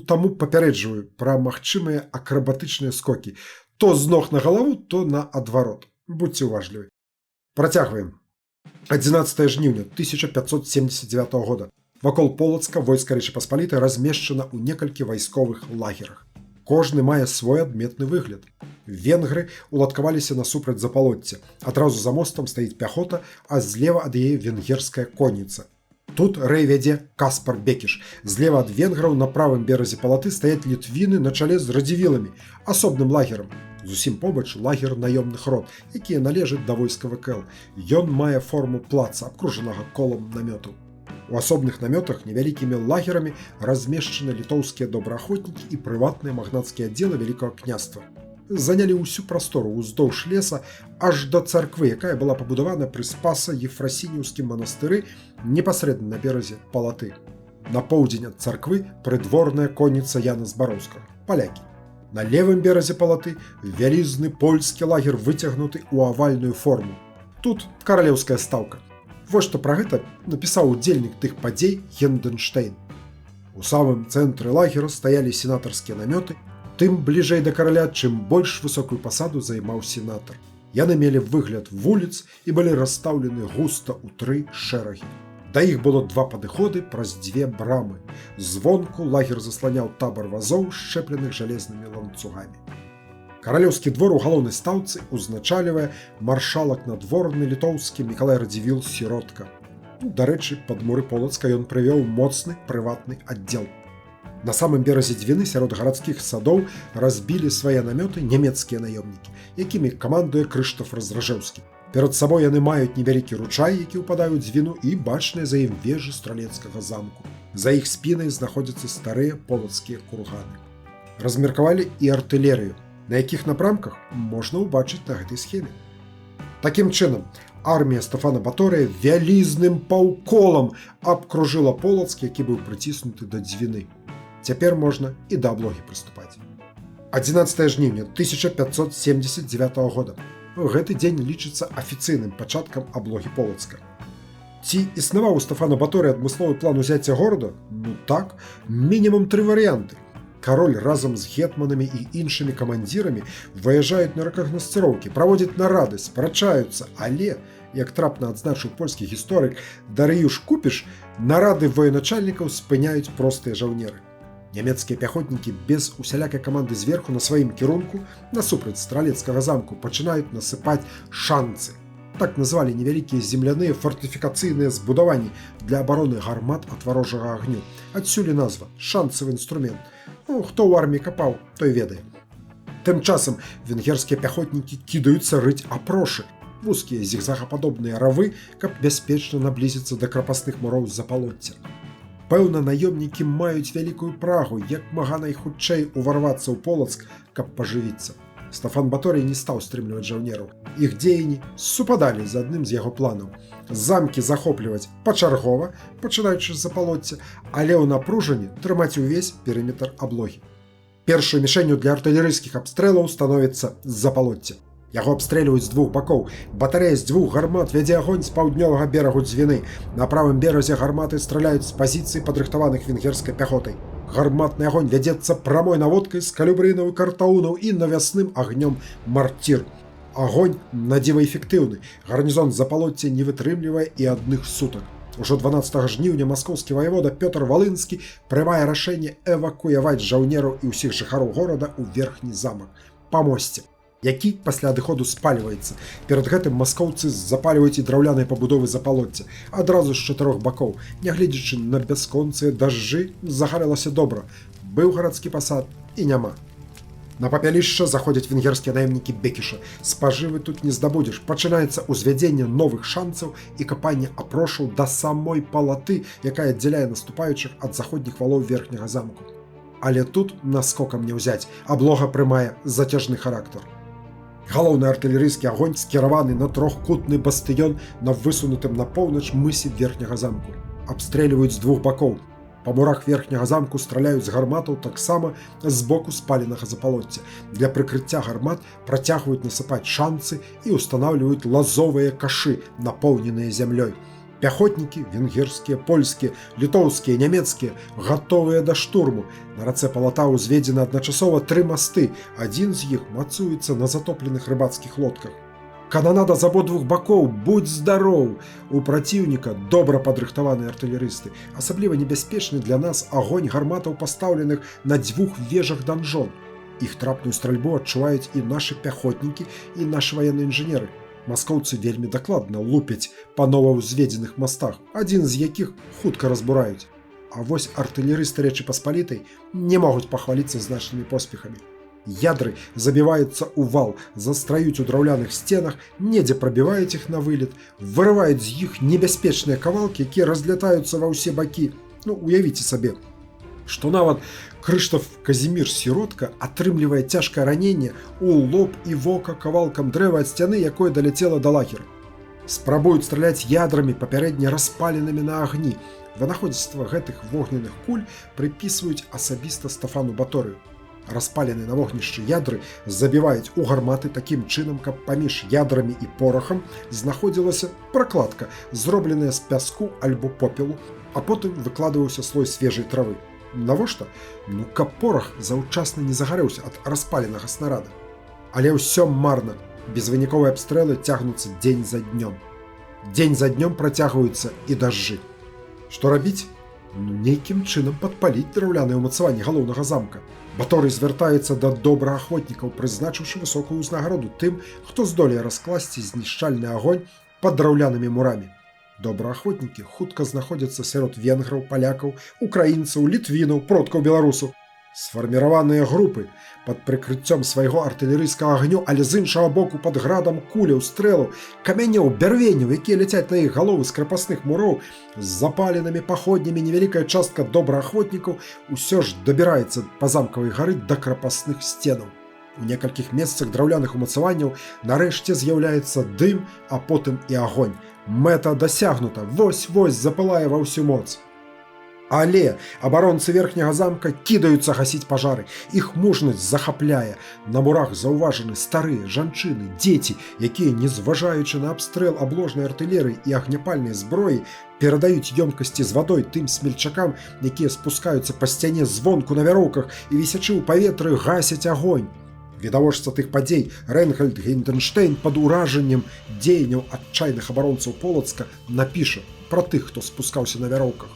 Speaker 1: Таму папярэджваю пра магчымыя акрабатычныя скокі. То з ног на галаву, то на адварот. Будзьце уважлівы. Працягваем. 11 жніўня 1579 года. Вакол Полацка войска Рэчы Паспалітай размешчана ў некалькі вайсковых лагерах. Кожны мае свой адметны выгляд. Венгры уладкаваліся насупраць запалоцця. Адразу за мостам стаіць пяхота, а злева ад яе венгерская конніца. Тут рэй вядзе Каспар Бекіш. Злева ад венграў на правым беразе палаты стаяць літвіны на чале з радзівіламі, асобным лагерам. Зусім побач лагер наёмных рот, якія належаць да войска ВКЛ. Ён мае форму плаца, абкружанага колам намётаў. У асобных намётах невялікімі лагерамі размешчаны літоўскія добраахвотнікі і прыватныя магнацкія аддзелы Вялікага княства. Занялі ўсю прастору ўздоўж леса аж да царквы, якая была пабудавана пры Спаса-Ефрасініўскім манастыры непасрэдна на беразе палаты. На поўдзень ад царквы прыдворная конніца Яна Збароўскага, палякі. На левым беразе палаты вялізны польскі лагер выцягнуты ў авальную форму. Тут каралеўская стаўка. Вось што пра гэта напісаў удзельнік тых падзей Генденштейн. У самым цэнтры лагера стаялі сенатарскія намёты, тым бліжэй да караля, чым больш высокую пасаду займаў сенатар. Яны мелі выгляд вуліц і былі расстаўлены густа ў 3 шэрагі. Да іх было 2 падыходы праз 2 брамы. Звонку лагер засланяў табар вазоў, сшчэпленых жалезнымі ланцугамі. Каралеўскі двор у галоўнай стаўцы узначальвае маршалак надворны літоўскі Мікалай Радзівіл-Сіротка. Дарэчы, пад муры Полацка ён прывёў моцны прыватны аддзел. На самым беразе Двіны сярод гарадскіх садоў разбілі свае намёты нямецкія наёмнікі, якімі камандуе Крыштаф Разражэўскі. Перад сабой яны маюць невялікі ручай, які ўпадае ў Двіну, і бачныя за ім вежы стралецкага замку. За іх спінай знаходзяцца старыя полацкія курганы. Размеркавалі і артылерыю, на якіх напрамках можна ўбачыць на гэтай схеме. Такім чынам, армія Стафана Баторыя вялізным паўколам абкружыла Полацк, які быў прыціснуты да Двіны. Цяпер можна і да аблогі прыступаць. 11 жніўня 1579 года. Гэты дзень лічыцца афіцыйным пачаткам аблогі Полацка. Ці існаваў у Стафана Баторыя адмысловы план узяцця горада? Так, мінімум 3 варыянты. Кароль разам з гетманамі і іншымі камандзірамі выязджаюць на рэкагнасцыроўкі, праводзяць нарады, спрачаюцца, але, як трапна адзначыў польскі гісторык Дарыюш Купіш, нарады военачальнікаў спыняюць простыя жаўнеры. Нямецкія пяхотнікі без усялякай каманды зверху на сваім кірунку насупраць стралецкага замку пачынаюць насыпаць шанцы. Так назвалі невялікія земляныя фортыфікацыйныя збудаванні для абароны гармат ад варожага агню. Адсюль і назва шанцавы інструмент. Хто ў арміі капаў, той ведае. Тым часам венгерскія пяхотнікі кідаюцца рыць апрошы, вузкія зігзагападобныя равы, каб бяспечна наблізіцца да крапасных муроў з запалоцця. Пэўна, наёмнікі маюць вялікую прагу, як мага найхутчэй уварвацца ў Полацк, каб пажывіцца. Стафан Баторый не стаў стрымліваць жаўнераў. Іх дзеянні супадалі з адным з яго планаў. Замкі захопліваць пачаргова, пачынаючы з Запалоцця, але ў напружанні трымаць увесь перыметр аблогі. Першай мішэнню для артылерыйскіх абстрэлаў становіцца Запалоцце. Яго абстрэльваюць з двух бакоў. Батарэя з дзвюх гармат вядзе агонь з паўднёвага берагу Дзвіны. На правым беразе гарматы страляюць з пазіцый, падрыхтаваных венгерскай пяхотай. Гарматны агонь вядзецца прамой наводкай з калюбрынаў і картаунаў і навясным агнём мартір. Агонь надзіва эфектыўны. Гарнізон Запалоцця не вытрымлівае і адных сутак. Ужо 12 жніўня маскоўскі ваявода Пётр Валынскі прымае рашэнне эвакуяваць жаўнераў і ўсіх жыхароў горада ў верхні замак па мосце, які пасля адыходу спальваецца. Перад гэтым маскоўцы запальваюць і драўлянай пабудовы Запалоцця адразу з 4 бакоў. Нягледзячы на бясконцыя дажджы, загарэлася добра. Быў гарадскі пасад і няма. На папялішча заходзяць венгерскія наемнікі Бекіша. Спажывы тут не здабудзеш. Пачынаецца ўзвядзенне новых шанцаў і капанне апрошаў да самой палаты, якая аддзяляе наступаючых ад заходніх валоў верхняга замку. Але тут наскокам не ўзяць. Аблога прымае зацяжны характар. Галоўны артылерыйскі агонь скіраваны на трохкутны бастыён на высунутым на поўнач мысе верхняга замку. Абстрэльваюць з двух бакоў. Па мурах верхняга замку страляюць з гарматаў таксама з боку спаленага Запалоцця. Для прыкрыцця гармат працягваюць насыпаць шанцы і ўстанаўліваюць лазовыя кашы, напоўненыя зямлёй. Пяхотнікі, венгерскія, польскія, літоўскія, нямецкія, гатовыя да штурму. На рацэ Палата ўзведзены адначасова 3 масты, адзін з іх мацуецца на затопленых рыбацкіх лодках. Кананада з абодвух бакоў, будь здароў! У праціўніка добра падрыхтаваныя артылерысты. Асабліва небяспечны для нас агонь гарматаў, пастаўленых на 2 вежах данжон. Іх трапную стральбу адчуваюць і нашы пяхотнікі, і нашы ваенныя інжынеры. Маскоўцы вельмі дакладна лупяць па новаўзведзеных мастах, адзін з якіх хутка разбураюць. А вось артылерысты Рэчы Паспалітай не могуць пахваліцца значнымі поспехамі. Ядры забіваюцца ў вал, застраюць у драўляных сценах, недзе прабіваюць іх на вылет, вырываюць з іх небяспечныя кавалкі, якія разлятаюцца ва ўсе бакі. Уявіце сабе, што нават Крыштаф Казімір Сіротка атрымлівае цяжкае раненне ў лоб і вока кавалкам дрэва ад сцяны, якое даляцела да лагера. Спрабуюць страляць ядрамі, папярэдне распаленымі на агні. Вынаходзіцтва гэтых вогненных куль прыпісваюць асабіста Стафану Баторыю. Распаленыя на вогнішчы ядры забіваюць у гарматы такім чынам, каб паміж ядрамі і порахам знаходзілася пракладка, зробленая з пяску альбо попелу, а потым выкладваўся слой свежай травы. Навошта? Каб порах заўчасна не загарэўся ад распаленага снарада. Але ўсё марна. Безвыніковыя абстрэлы цягнуцца дзень за днём. Дзень за днём працягваюцца і дажджы. Што рабіць? Нейкім чынам падпаліць драўлянае ўмацаванне галоўнага замка. Баторый звяртаецца да добраахвотнікаў, прызначыўшы высокую ўзнагароду тым, хто здолее раскласці знішчальны агонь пад драўлянымі мурамі. Добраахвотнікі хутка знаходзяцца сярод венграў, палякаў, украінцаў, літвінаў, продкаў беларусаў. Сфарміраваныя групы пад прыкрыццём свайго артылерыйскага агню, але з іншага боку пад градам куляў, стрэлаў, камянёў, бярвенняў, якія ляцяць на іх галовы з крапасных муроў, з запаленымі паходнямі невялікая частка добраахвотнікаў усё ж дабіраецца па замкавай гары да крапасных сценаў. У некалькіх месцах драўляных умацаванняў нарэшце з'яўляецца дым, а потым і агонь. Мэта дасягнута, вось-вось запылае ва ўсю моц. Але абаронцы верхняга замка кідаюцца гасіць пажары. Іх мужнасць захапляе. На мурах заўважаны старыя, жанчыны, дзеці, якія, не зважаючы на абстрэл абложнай артылерыі і агняпальнай зброі, перадаюць ёмкасці з вадой тым смельчакам, якія спускаюцца па сцяне звонку на вяроўках і, вісячы ў паветры, гасяць агонь. Відавочца тых падзей Рейнгальд Гейндэнштэйн пад уражаннем дзеянняў адчайных абаронцаў Полацка напіша пра тых, хто спускаўся на вяроўках.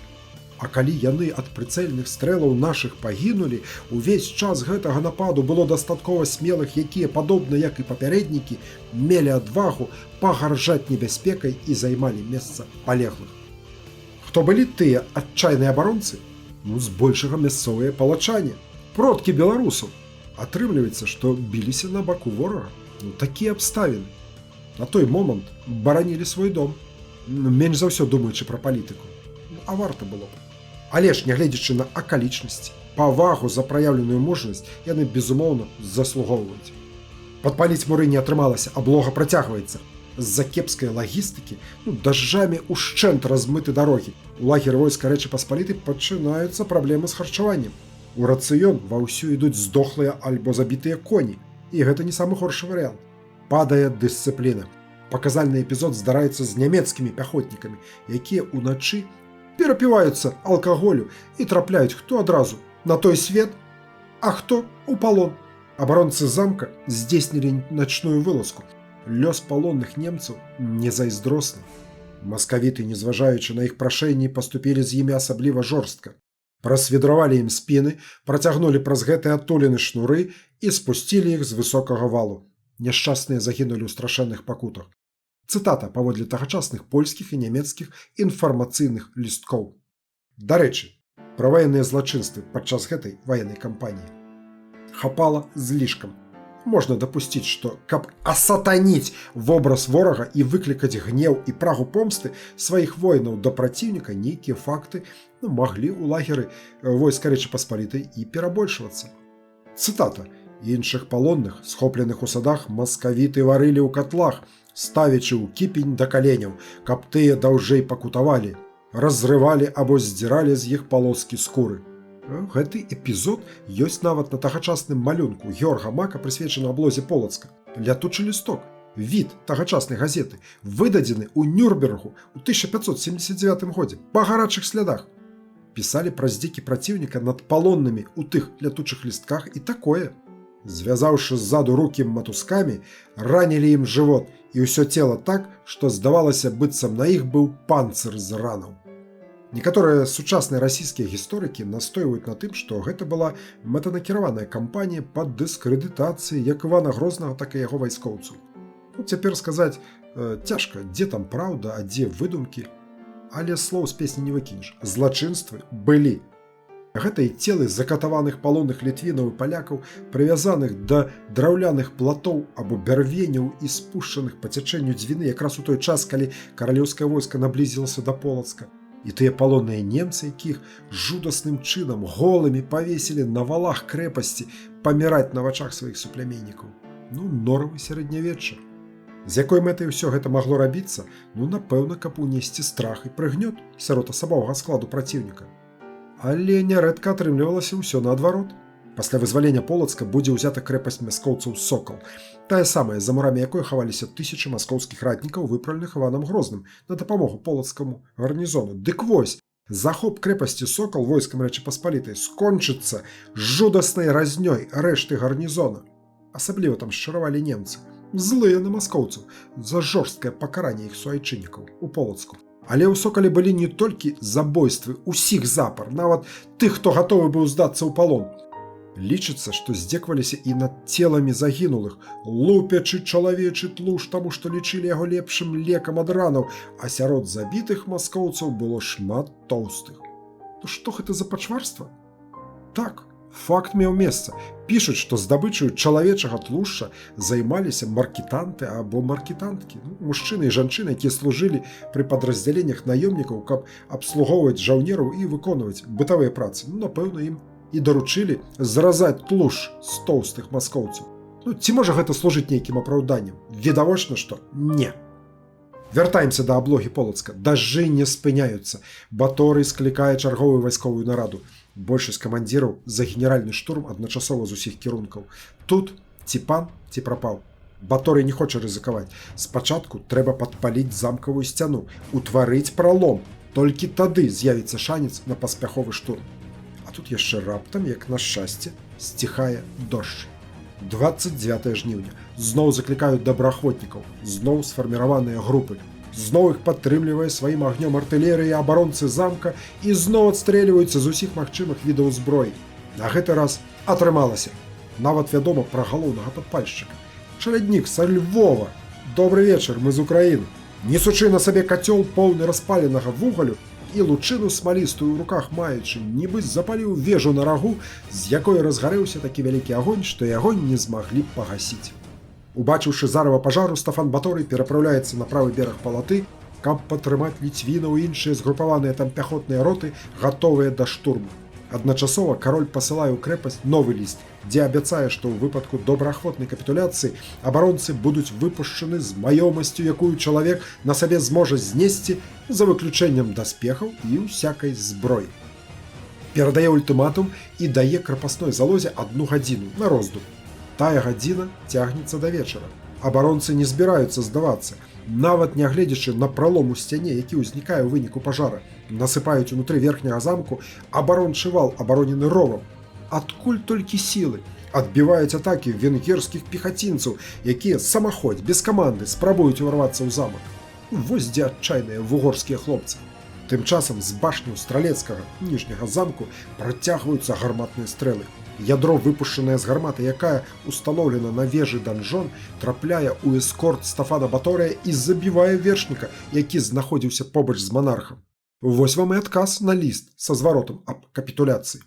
Speaker 1: А калі яны ад прыцэльных стрэлаў нашых пагінулі, увесь час гэтага нападу было дастаткова смелых, якія, падобна як і папярэднікі, мелі адвагу пагаржаць небяспекай і займалі месца палеглых. Хто былі тыя адчайныя абаронцы? Збольшага мясцовыя палачане, продкі беларусаў. Атрымліваецца, што біліся на баку ворага. Такія абставіны. На той момант баранілі свой дом, менш за ўсё думаючы пра палітыку. А варта было б. Але ж, нягледзячы на акалічнасці, павагу за праяўленую мужнасць яны, безумоўна, заслугоўваюць. Падпаліць муры не атрымалася, аблога працягваецца. З-за кепскай лагістыкі дажджамі ўшчэнт размыты дарогі. У лагеры войска Рэчы Паспалітай пачынаюцца праблемы з харчаваннем. У рацыён ваўсю ідуць здохлыя альбо забітыя коні. І гэта не самы горшы варыянт. Падае дысцыпліна. Паказальны эпізод здараецца з нямецкімі пяхотнікамі, якія ўначы перапіваюцца алкаголю і трапляюць хто адразу на той свет, а хто у палон. Абаронцы замка здзейснілі начную вылазку. Лёс палонных немцаў не зайздросны. Маскавіты, незважаючы на іх прашэнні, паступілі з імі асабліва жорстка. Прасвідравалі ім спіны, працягнулі праз гэтыя адтуліны шнуры і спусцілі іх з высокага валу. Няшчасныя загінулі ў страшэнных пакутах. Цытата паводле тагачасных польскіх і нямецкіх інфармацыйных лісткоў. Дарэчы, пра ваенныя злачынствы падчас гэтай ваеннай кампаніі хапала злішкам. Можна дапусціць, што каб асатаніць вобраз ворага і выклікаць гнеў і прагу помсты сваіх воінаў да праціўніка, нейкія факты маглі ў лагеры войска Рэчы Паспалітай і перабольшвацца. Цытата. Іншых палонных, схопленых у садах, маскавіты варылі ў катлах, ставячы ў кіпень да каленяў, каб тыя даўжэй пакутавалі, разрывалі або здзіралі з іх палоскі скуры. Гэты эпізод ёсць нават на тагачасным малюнку Георга Мака, прысвечаны аблозе Полацка. Лятучы лісток, від тагачаснай газеты, выдадзены ў Нюрнбергу ў 1579 годзе па гарачых слядах. Пісалі пра здзекі праціўніка над палоннымі ў тых лятучых лістках і такое. Звязаўшы ззаду рукі матускамі, ранілі ім жывот і ўсё цела так, што здавалася, быццам на іх быў панцыр з ранаў. Некаторыя сучасныя расійскія гісторыкі настойваюць на тым, што гэта была мэтанакіраваная кампанія па дыскрэдытацыі як Івана Грознага, так і яго вайскоўцаў. Цяпер сказаць цяжка, дзе там праўда, а дзе выдумкі, але слоў з песні не выкінеш. Злачынствы былі. Гэта і целы закатаваных палонных літвінаў і палякаў, прывязаных да драўляных платоў або бярвеняў і спушчаных па цячэнню дзвіны якраз у той час, калі каралеўскае войска наблізілася да Полацка. І тыя палонныя немцы, якіх жудасным чынам голымі павесілі на валах крэпасці паміраць на вачах сваіх супляменнікаў. Норавы сярэднявечча. З якой мэтай усё гэта магло рабіцца? Напэўна, каб унесці страх і прыгнёт сярод асабовага складу праціўніка. Але нярэдка атрымлівалася ўсё наадварот. Пасля вызвалення Полацка будзе ўзята крэпасць мяскоўцаў Сокал, тая самая, за мурамі якой хаваліся тысячы маскоўскіх ратнікаў, выправленых Іванам Грозным на дапамогу полацкаму гарнізону. Дык вось, захоп крэпасці Сокал войскам Рэчы Паспалітай скончыцца жудаснай разнёй рэшты гарнізона. Асабліва там шчаравалі немцы, злыя на маскоўцаў за жорсткае пакаранне іх суайчыннікаў у Полацку. Але ў Сокале былі не толькі забойствы усіх запар, нават тых, хто гатовы быў здацца ў палон. Лічыцца, што здзекваліся і над целамі загінулых, лупячы чалавечы тлуш, таму што лічылі яго лепшым лекам ад ранаў, а сярод забітых маскоўцаў было шмат тоўстых. То што гэта за пачварства? Так, факт меў месца. Пішуць, што здабычаю чалавечага тлушча займаліся маркетанты або маркетанткі, мужчыны і жанчыны, якія служылі пры падраздзяленнях наёмнікаў, каб абслугоўваць жаўнераў і выконваць бытавыя працы. Напэўна, ім і даручылі зразаць тлуш з тоўстых маскоўцаў. Ці можа гэта служыць нейкім апраўданнем? Відавочна, што не. Вяртаемся да аблогі Полацка. Дажджы не спыняюцца. Баторый склікае чарговую вайсковую нараду. Большасць камандзіраў за генеральны штурм адначасова з усіх кірункаў. Тут ці пан, ці прапаў. Баторый не хоча рызыкаваць. Спачатку трэба падпаліць замкавую сцяну, утварыць пралом. Толькі тады з'явіцца шанец на паспяховы штурм. А тут яшчэ раптам, як на шчасце, сціхае дождж. 29 жніўня. Зноў заклікаюць добраахвотнікаў. Зноў сфарміраваныя групы. Зноў іх падтрымлівае сваім агнём артылерыі абаронцы замка і зноў адстрэльваюцца з усіх магчымых відаў зброі. На гэты раз атрымалася. Нават вядома пра галоўнага падпальшчыка. Чаляднік са Львова. Добры вечар, мы з Украіны. Несучы на сабе кацёл поўны распаленага вугалю, і лучыну смалістую ў руках маючы, нібы запаліў вежу на рагу, з якой разгарэўся такі вялікі агонь, што яго не змаглі пагасіць. Убачыўшы зарыва пажару, Стафан Баторый перапраўляецца на правы бераг Палаты, каб падтрымаць ліцвінаў і іншыя згрупаваныя там пяхотныя роты, гатовыя да штурму. Адначасова кароль пасылае ў крэпасць новы ліст, дзе абяцае, што ў выпадку добраахвотнай капітуляцыі абаронцы будуць выпушчаны з маёмасцю, якую чалавек на сабе зможа знесці за выключэннем даспехаў і ўсякай зброі. Перадае ультыматум і дае крапасной залозе 1 гадзіну на роздум. Тая гадзіна цягнецца да вечара. Абаронцы не збіраюцца здавацца. Нават нягледзячы на пралом у сцяне, які ўзнікае ў выніку пажара, насыпаюць унутры верхняга замку абарончы вал, абаронены ровам. Адкуль толькі сілы? Адбіваюць атакі венгерскіх пехацінцаў, якія самаходзь, без каманды спрабуюць уварвацца ў замак. Вось дзе адчайныя вугорскія хлопцы. Тым часам з башняў стралецкага ніжняга замку працягваюцца гарматныя стрэлы. Ядро, выпушчанае з гарматы, якая установлена на вежы данжон, трапляе ў эскорт Стафана Баторыя і забівае вершніка, які знаходзіўся побач з манархам. Вось вам і адказ на ліст са зваротам аб капітуляцыі.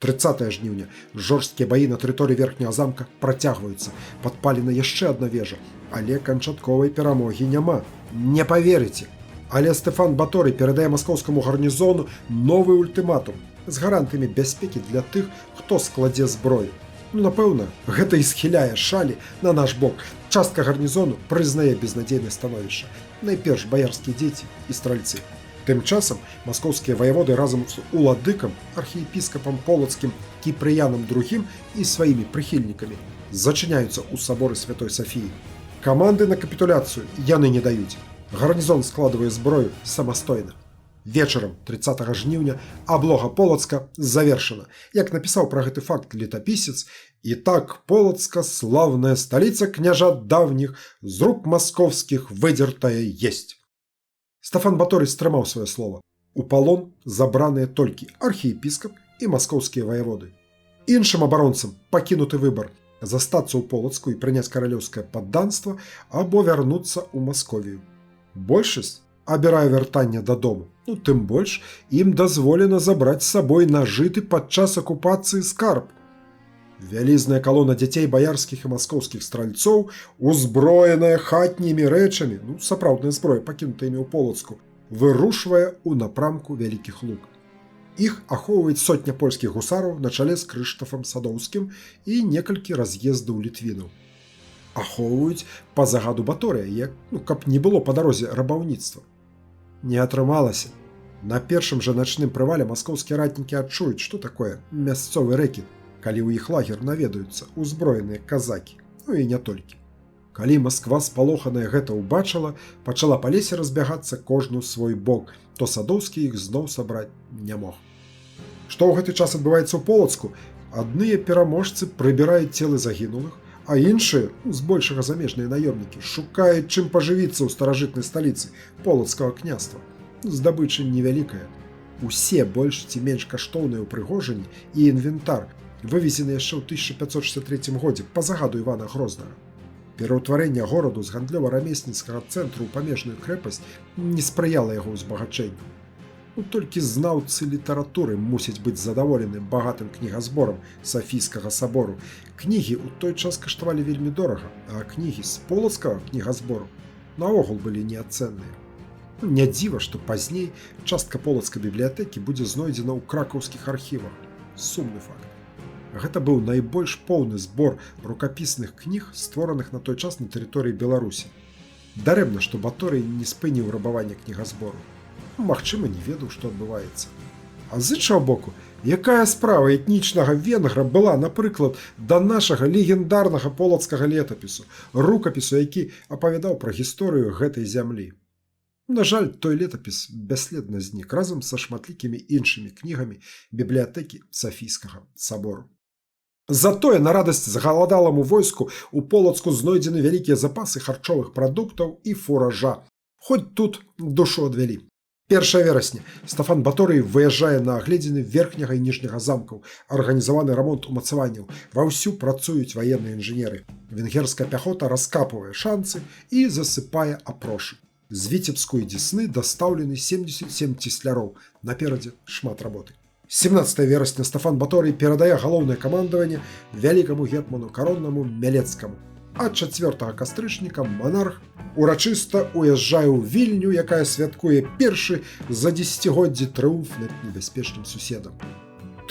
Speaker 1: 30 жніўня. Жорсткія баі на тэрыторыі верхняга замка працягваюцца. Падпалена яшчэ адна вежа, але канчатковай перамогі няма. Не паверыце! Але Стефан Баторый перадае маскоўскаму гарнізону новы ультыматум з гарантамі бяспекі для тых, хто складзе зброю. Напэўна, гэта і схіляе шалі на наш бок. Частка гарнізону прызнае безнадзейнае становішча. Найперш баярскія дзеці і стральцы. Тым часам маскоўскія ваяводы разам з уладыкам, архіепіскапам полацкім Кіпрыянам II і сваімі прыхільнікамі зачыняюцца ў саборы Святой Сафіі. Каманды на капітуляцыю яны не даюць. Гарнізон складвае зброю самастойна. Вечарам 30 жніўня аблога Полацка завершана. Як напісаў пра гэты факт летапісец, «І так Полацка, славная сталіца княжат давніх, з рук маскоўскіх выдзертая есть». Стафан Баторый стрымаў сваё слова. У палон забраныя толькі архіепіскап і маскоўскія ваяводы. Іншым абаронцам пакінуты выбар – застацца ў Полацку і прыняць каралеўскае падданства або вярнуцца ў Масковію. Большасць абірае вяртанне дадому. Тым больш, ім дазволена забраць з сабой нажыты падчас акупацыі скарб. Вялізная калона дзяцей баярскіх і маскоўскіх стральцоў, узброеная хатнімі рэчамі, сапраўдная зброя, пакінутая імі ў Полацку, вырушвае ў напрамку Вялікіх Луг. Іх ахоўваюць сотня польскіх гусараў на чале з Крыштафам Садоўскім і некалькі раз'ездаў літвінаў. Ахоўваюць па загаду Баторыя, каб не было па дарозе рабаўніцтва. Не атрымалася. На першым жа начным прывале маскоўскія ратнікі адчуюць, што такое мясцовы рэкет, калі ў іх лагер наведаюцца узброеныя казакі, і не толькі. Калі Масква спалоханая гэта ўбачыла, пачала па лесе разбягацца кожны ў свой бок, то Садоўскі іх зноў сабраць не мог. Што ў гэты час адбываецца ў Полацку? Адныя пераможцы прыбіраюць целы загінулых, а іншыя, збольшага замежныя наёмнікі, шукаюць чым пажывіцца ў старажытнай сталіцы Полацкага княства. Здабыча невялікая. Усе больш ці менш каштоўныя ўпрыгожанні і інвентар вывезены яшчэ ў 1563 годзе па загаду Івана Грознага. Пераўтварэнне гораду з гандлёва-рамесніцкага цэнтру ў памежную крэпасць не спрыяла яго ўзбагачэнню. Толькі знаўцы літаратуры мусяць быць задаволены багатым кнігазборам Сафійскага сабору. Кнігі ў той час каштавалі вельмі дорага, а кнігі з полацкага кнігазбору наогул былі неацэнныя. Не дзіва, што пазней частка полацкай бібліятэкі будзе знойдзена ў кракаўскіх архівах. Сумны факт. Гэта быў найбольш поўны збор рукапісных кніг, створаных на той час на тэрыторыі Беларусі. Дарэмна, што Баторый не спыніў рабаванне кнігазбору. Магчыма, не ведаў, што адбываецца. А з іншага боку, якая справа этнічнага венгра была, напрыклад, да нашага легендарнага полацкага летапісу, рукапісу, які апавядаў пра гісторыю гэтай зямлі. На жаль, той летапіс бясследна знік разам са шматлікімі іншымі кнігамі бібліятэкі Сафійскага сабору. Затое на радасць згаладаламу войску у Полацку знойдзены вялікія запасы харчовых прадуктаў і фуража. Хоць тут душу адвялі. 1 верасня. Стафан Баторый выязджае на агледзіны верхняга і ніжняга замкаў, арганізаваны рамонт умацаванняў, ваўсю працуюць ваенныя інжынеры. Венгерская пяхота раскапывае шанцы і засыпае апрошы. З Віцебскую Дзесны дастаўлены 77 цесляроў, наперадзе шмат работы. 17 верасня Стафан Баторый перадае галоўнае камандаванне вялікаму гетману кароннаму Мялецкаму. А 4 кастрычніка манарх урачыста уязджае ў Вільню, якая святкуе першы за дзесяцігоддзі трыумф над небяспечным суседам.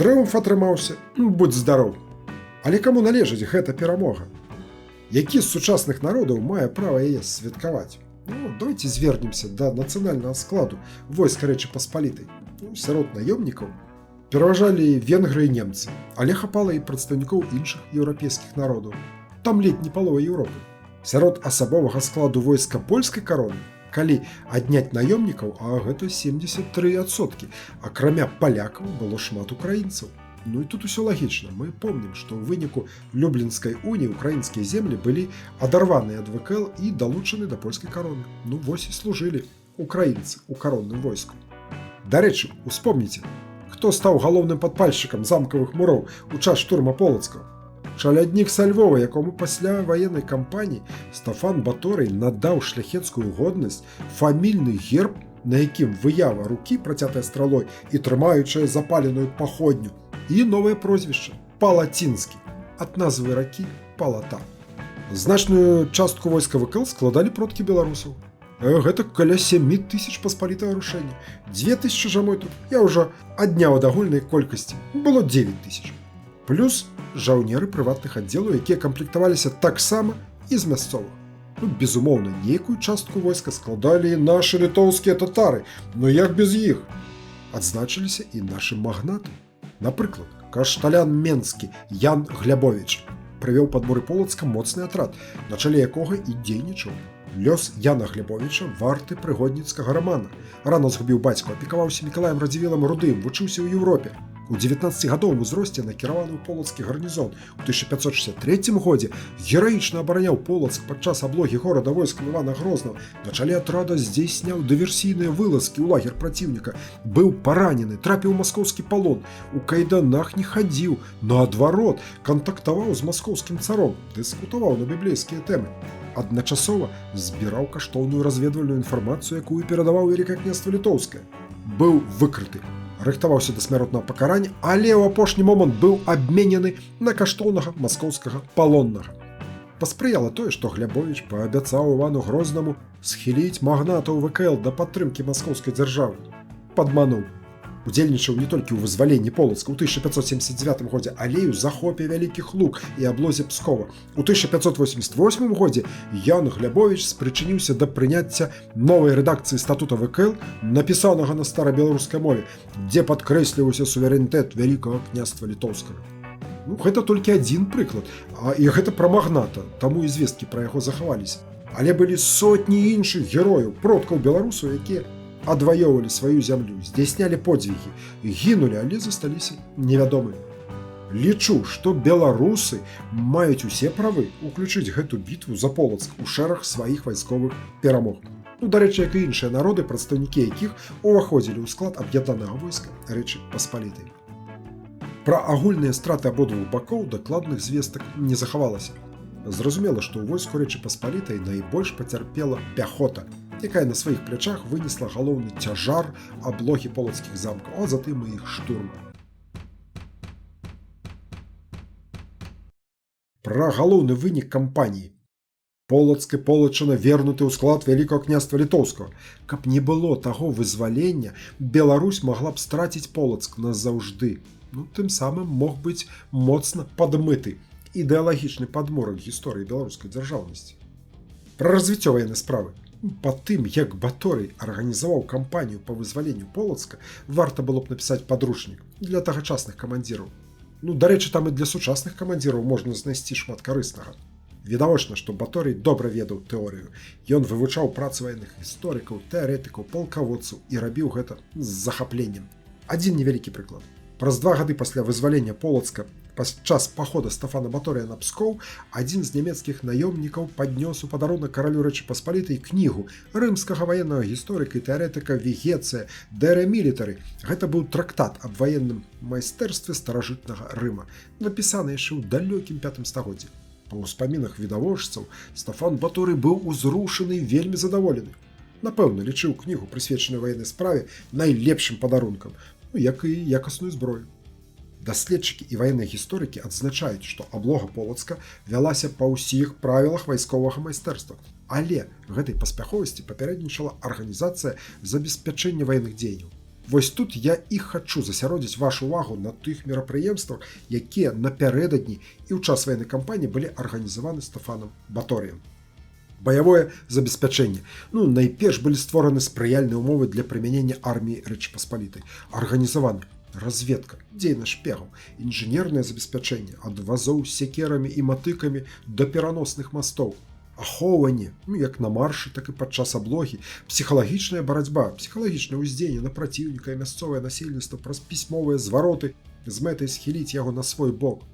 Speaker 1: трыумф атрымаўся, будзь здароў. Але каму належыць гэта перамога? Які з сучасных народаў мае права яе святкаваць? Давайте звернемся да нацыянальнага складу войска Рэчы Паспалітай. Сярод наёмнікаў пераважалі венгры і немцы, але хапала і прадстаўнікоў іншых еўрапейскіх народаў. Там ледь не палова Еўропы. Сярод асабовага складу войска польскай кароны, калі адняць наёмнікаў, а гэта 73%, акрамя палякаў было шмат украінцаў. І тут усё лагічна. Мы помнім, што ў выніку Люблінскай уніі украінскія землі былі адарваныя ад ВКЛ і далучаны да польскай кароны. Вось і служылі украінцы ў каронным войску. Дарэчы, успомніце, хто стаў галоўным падпальшчыкам замкавых муроў у час штурма Полацка? Чаляднік са Львова, якому пасля ваеннай кампаніі Стафан Баторый надаў шляхецкую годнасць, фамільны герб, на якім выява рукі, працятая стралой і трымаючая запаленую паходню, і новае прозвішча Палацінскі, ад назвы ракі Палата. Значную частку войска ВКЛ складалі продкі беларусаў. Гэта каля 7000 паспалітага рушэння. 2000 жамой тут, я ўжо адняў ад агульнай колькасці, было 9000. Плюс жаўнеры прыватных аддзелаў, якія камплектаваліся таксама і з мясцовых. Безумоўна, нейкую частку войска складалі і нашы літоўскія татары, но як без іх? Адзначыліся і нашы магнаты. Напрыклад, кашталян менскі Ян Глябовіч прывёў пад муры Полацка моцны атрад, на чале якога і дзейнічаў. Лёс Яна Глябовіча варты прыгодніцкага рамана. Рана згубіў бацьку, апекаваўся Мікалаем Радзівілам Рудым, вучыўся ў Еўропе. У 19гадовым узросце накіраваны ў полацкі гарнізон. У 1563 годзе гераічна абараняў Полацк падчас аблогі горада войскам Івана Грознага. На чале атрада здзейсняў дыверсійныя вылазкі ў лагер праціўніка. Быў паранены, трапіў у маскоўскі палон. У кайданах не хадзіў, наадварот, кантактаваў з маскоўскім царом, дыскутаваў на біблейскія тэмы. Адначасова збіраў каштоўную разведвальную інфармацыю, якую перадаваў Вялікае княства Літоўскае. Быў выкрыты. Рыхтаваўся да смяротнага пакарання, але ў апошні момант быў абменены на каштоўнага маскоўскага палоннага. Паспрыяла тое, што Глябовіч паабяцаў Івану Грознаму схіліць магнатаў ВКЛ да падтрымкі маскоўскай дзяржавы. Падмануў. Удзельнічаў не толькі ў вызваленні Полацка ў 1579 годзе, але і ў захопе Вялікіх Луг і аблозе Пскова. У 1588 годзе Ян Глябовіч спрычыніўся да прыняцця новай рэдакцыі статута ВКЛ, напісанага на старабеларускай мове, дзе падкрэсліваўся суверэнітэт Вялікага княства Літоўскага. Гэта толькі адзін прыклад, і гэта пра магната, таму і звесткі пра яго захаваліся. Але былі сотні іншых герояў, продкаў беларусаў, якія адваёвалі сваю зямлю, здзяйснялі подзвігі, гінулі, але засталіся невядомымі. Лічу, што беларусы маюць усе правы уключыць гэту бітву за Полацк у шэраг сваіх вайсковых перамог. Дарэчы, як і іншыя народы, прадстаўнікі якіх уваходзілі ў склад аб'яднанага войска Рэчы Паспалітай. Пра агульныя страты абодвух бакоў дакладных звестак не захавалася. Зразумела, што ў войску Рэчы Паспалітай найбольш пацярпела пяхота, якая на сваіх плячах вынесла галоўны цяжар аблогі полацкіх замкаў, а затым і іх штурма. Пра галоўны вынік кампаніі. Полацк і Полачына вернуты ў склад Вялікага княства Літоўскага. Каб не было таго вызвалення, Беларусь магла б страціць Полацк назаўжды. Тым самым мог быць моцна падмыты ідэалагічны падмурак гісторыі беларускай дзяржаўнасці. Пра развіццё ваеннай справы. Па тым, як Баторый арганізаваў кампанію па вызваленню Полацка, варта было б напісаць падручнік для тагачасных камандзіраў. Дарэчы, там і для сучасных камандзіраў можна знайсці шмат карыснага. Відавочна, што Баторый добра ведаў тэорыю. Ён вывучаў працу ваенных гісторыкаў, тэарэтыкаў, палкаводцаў і рабіў гэта з захапленнем. Адзін невялікі прыклад. Праз 2 гады пасля вызвалення Полацка падчас пахода Стафана Баторыя на Пскоў адзін з нямецкіх наёмнікаў паднёс у падарунак каралю Рэчы Паспалітай кнігу рымскага ваеннага гісторыка і тэарэтыка Вегецыя «De Re Militari». Гэта быў трактат аб ваенным майстэрстве старажытнага Рыма, напісаны яшчэ ў далёкім 5 стагоддзі. Па ўспамінах відавочцаў Стафан Баторый быў узрушаны і вельмі задаволены. Напэўна, лічыў кнігу, прысвечаную ваеннай справе, найлепшым падарункам, як і якасную зброю. Даследчыкі і ваенныя гісторыкі адзначаюць, што аблога Полацка вялася па ўсіх правілах вайсковага майстэрства, але гэтай паспяховасці папярэднічала арганізацыя забеспячэння ваенных дзеянняў. Вось тут я і хачу засяродзіць вашу увагу на тых мерапрыемствах, якія напярэдадні і ў час ваеннай кампаніі былі арганізаваны Стафанам Баторыем. Баявое забеспячэнне. Найперш былі створаны спрыяльныя ўмовы для прымянення арміі Рэчы Паспалітай. Арганізаваны разведка, дзейнасць шпегаў, інжынернае забеспячэнне ад вазоў з секерамі і матыкамі да пераносных мастоў, ахоўванне, як на маршы, так і падчас аблогі, псіхалагічная барацьба, псіхалагічнае ўздзеянне на праціўніка і мясцовае насельніцтва праз пісьмовыя звароты з мэтай схіліць яго на свой бок.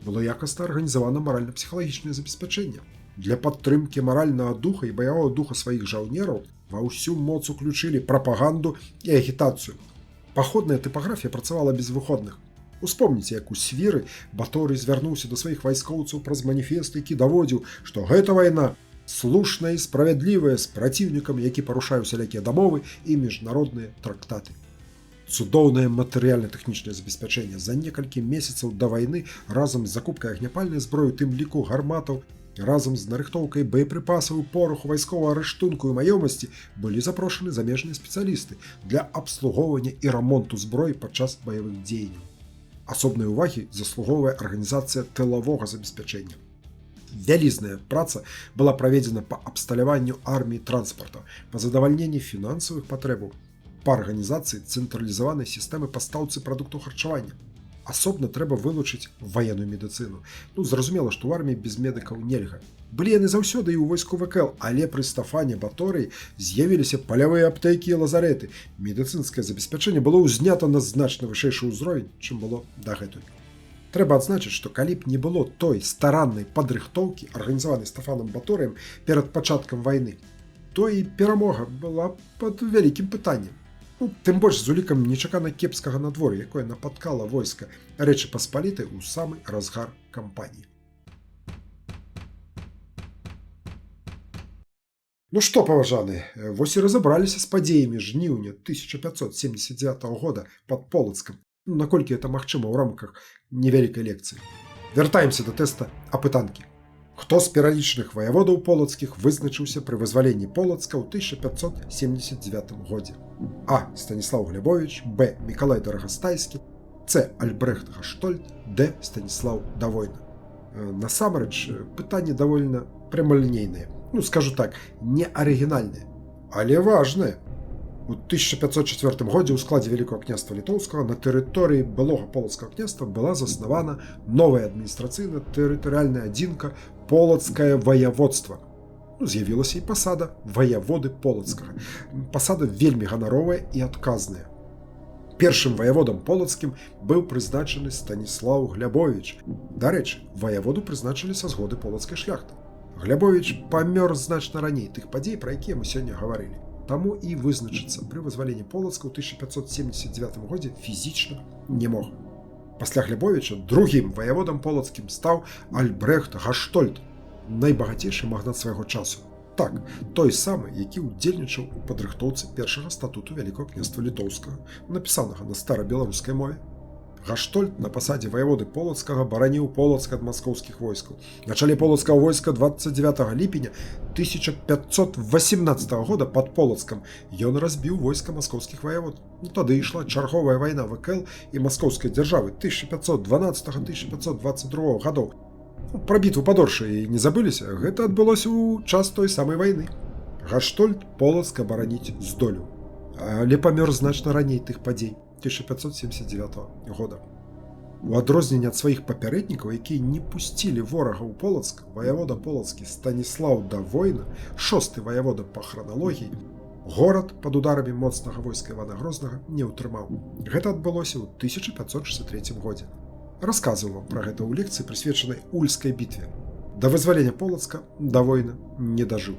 Speaker 1: Было якасна арганізавана маральна-псіхалагічнае забеспячэнне. Для падтрымкі маральнага духа і баявога духа сваіх жаўнераў ва ўсю моц уключылі прапаганду і агітацыю. Паходная тыпаграфія працавала без выходных. Успомніце, як у Свіры Баторый звярнуўся да сваіх вайскоўцаў праз маніфест, які даводзіў, што гэта вайна слушная і справядлівая з праціўнікам, які парушае усялякія дамовы і міжнародныя трактаты. Цудоўнае матэрыяльна-тэхнічнае забеспячэнне за некалькі месяцаў да вайны разам з закупкай агняпальнай зброі, у тым ліку гарматаў, разам з нарыхтоўкай боепрыпасаў, пораху, вайсковага арыштунку і маёмасці былі запрошаны замежныя спецыялісты для абслугоўвання і рамонту зброі падчас баявых дзеянняў. Асобнай увагі заслугоўвае арганізацыя тылавога забеспячэння. Вялізная праца была праведзена па абсталяванню арміі транспарта, па задавальненні фінансавых патрэбаў, па арганізацыі цэнтралізаванай сістэмы пастаўцы прадуктаў харчавання. Асобна трэба вылучыць ваенную медыцыну. Зразумела, што ў арміі без медыкаў нельга. Былі яны заўсёды і ў войску ВКЛ, але пры Стафане Баторыі з'явіліся палявыя аптэкі і лазарэты. Медыцынскае забеспячэнне было ўзнята на значна вышэйшы ўзровень, чым было дагэтуль. Трэба адзначыць, што калі б не было той стараннай падрыхтоўкі, арганізаванай Стафанам Баторыем перад пачаткам вайны, то і перамога была пад вялікім пытаннем. Тым больш з улікам нечакана кепскага надвор'я, якое напаткала войска Рэчы Паспалітай у самы разгар кампаніі. Што, паважаны, вось і разабраліся з падзеямі жніўня 1579 года пад Полацкам, наколькі это магчыма ў рамках невялікай лекцыі. Вяртаемся да тэста апытанкі. Хто з пералічаных ваяводаў полацкіх вызначыўся пры вызваленні Полацка ў 1579 годзе? А. Станіслаў Глябовіч, Б. Мікалай Дарагастайскі, С. Альбрэхт Гаштольд, Д. Станіслаў Давойна. Насамрэч, пытанне давольна прямалінейнае. Скажу так, не арыгінальнае, але важнае. У 1504 годзе ў складзе Вялікага княства Літоўскага на тэрыторыі былога Полацкага княства была заснавана новая адміністрацыйна-тэрытарыяльная адзінка Полацкае ваяводства. З'явілася і пасада ваяводы Полацкага. Пасада вельмі ганаровая і адказная. Першым ваяводам полацкім быў прызначаны Станіслаў Глябовіч. Дарэчы, ваяводу прызначылі са згоды полацкай шляхты. Глябовіч памёр значна раней тых падзей, пра якія мы сёння гаварылі. Таму і вызначыцца пры вызваленні Полацка ў 1579 годзе фізічна не мог. Пасля Глябовіча другім ваяводам полацкім стаў Альбрэхт Гаштольд, найбагацейшы магнат свайго часу. Так, той самы, які ўдзельнічаў у падрыхтоўцы першага статуту Вялікага княства Літоўскага, напісанага на старабеларускай мове. Гаштольд на пасадзе ваяводы Полацкага бараніў Полацк ад маскоўскіх войскаў. На чале полацкага войска 29 ліпеня 1518 года пад Полацкам ён разбіў войска маскоўскіх ваявод. Тады ішла чарговая вайна ВКЛ і маскоўскай дзяржавы 1512-1522 гадоў. Пра бітву пад Оршай не забыліся, гэта адбылося ў час той самай вайны. Гаштольд Полацка бараніць здолеў, але памёр значна раней тых падзей 1579 года. У адрозненне ад сваіх папярэднікаў, якія не пусцілі ворага ў Полацк, ваявода полацкі Станіслаў Давойна, шосты ваявода па храналогіі, горад пад ударамі моцнага войска Івана Грознага не ўтрымаў. Гэта адбылося ў 1563 годзе. Расказваў вам пра гэта ў лекцыі, прысвечанай Ульскай бітве. Да вызвалення Полацка Давойна не дажыў.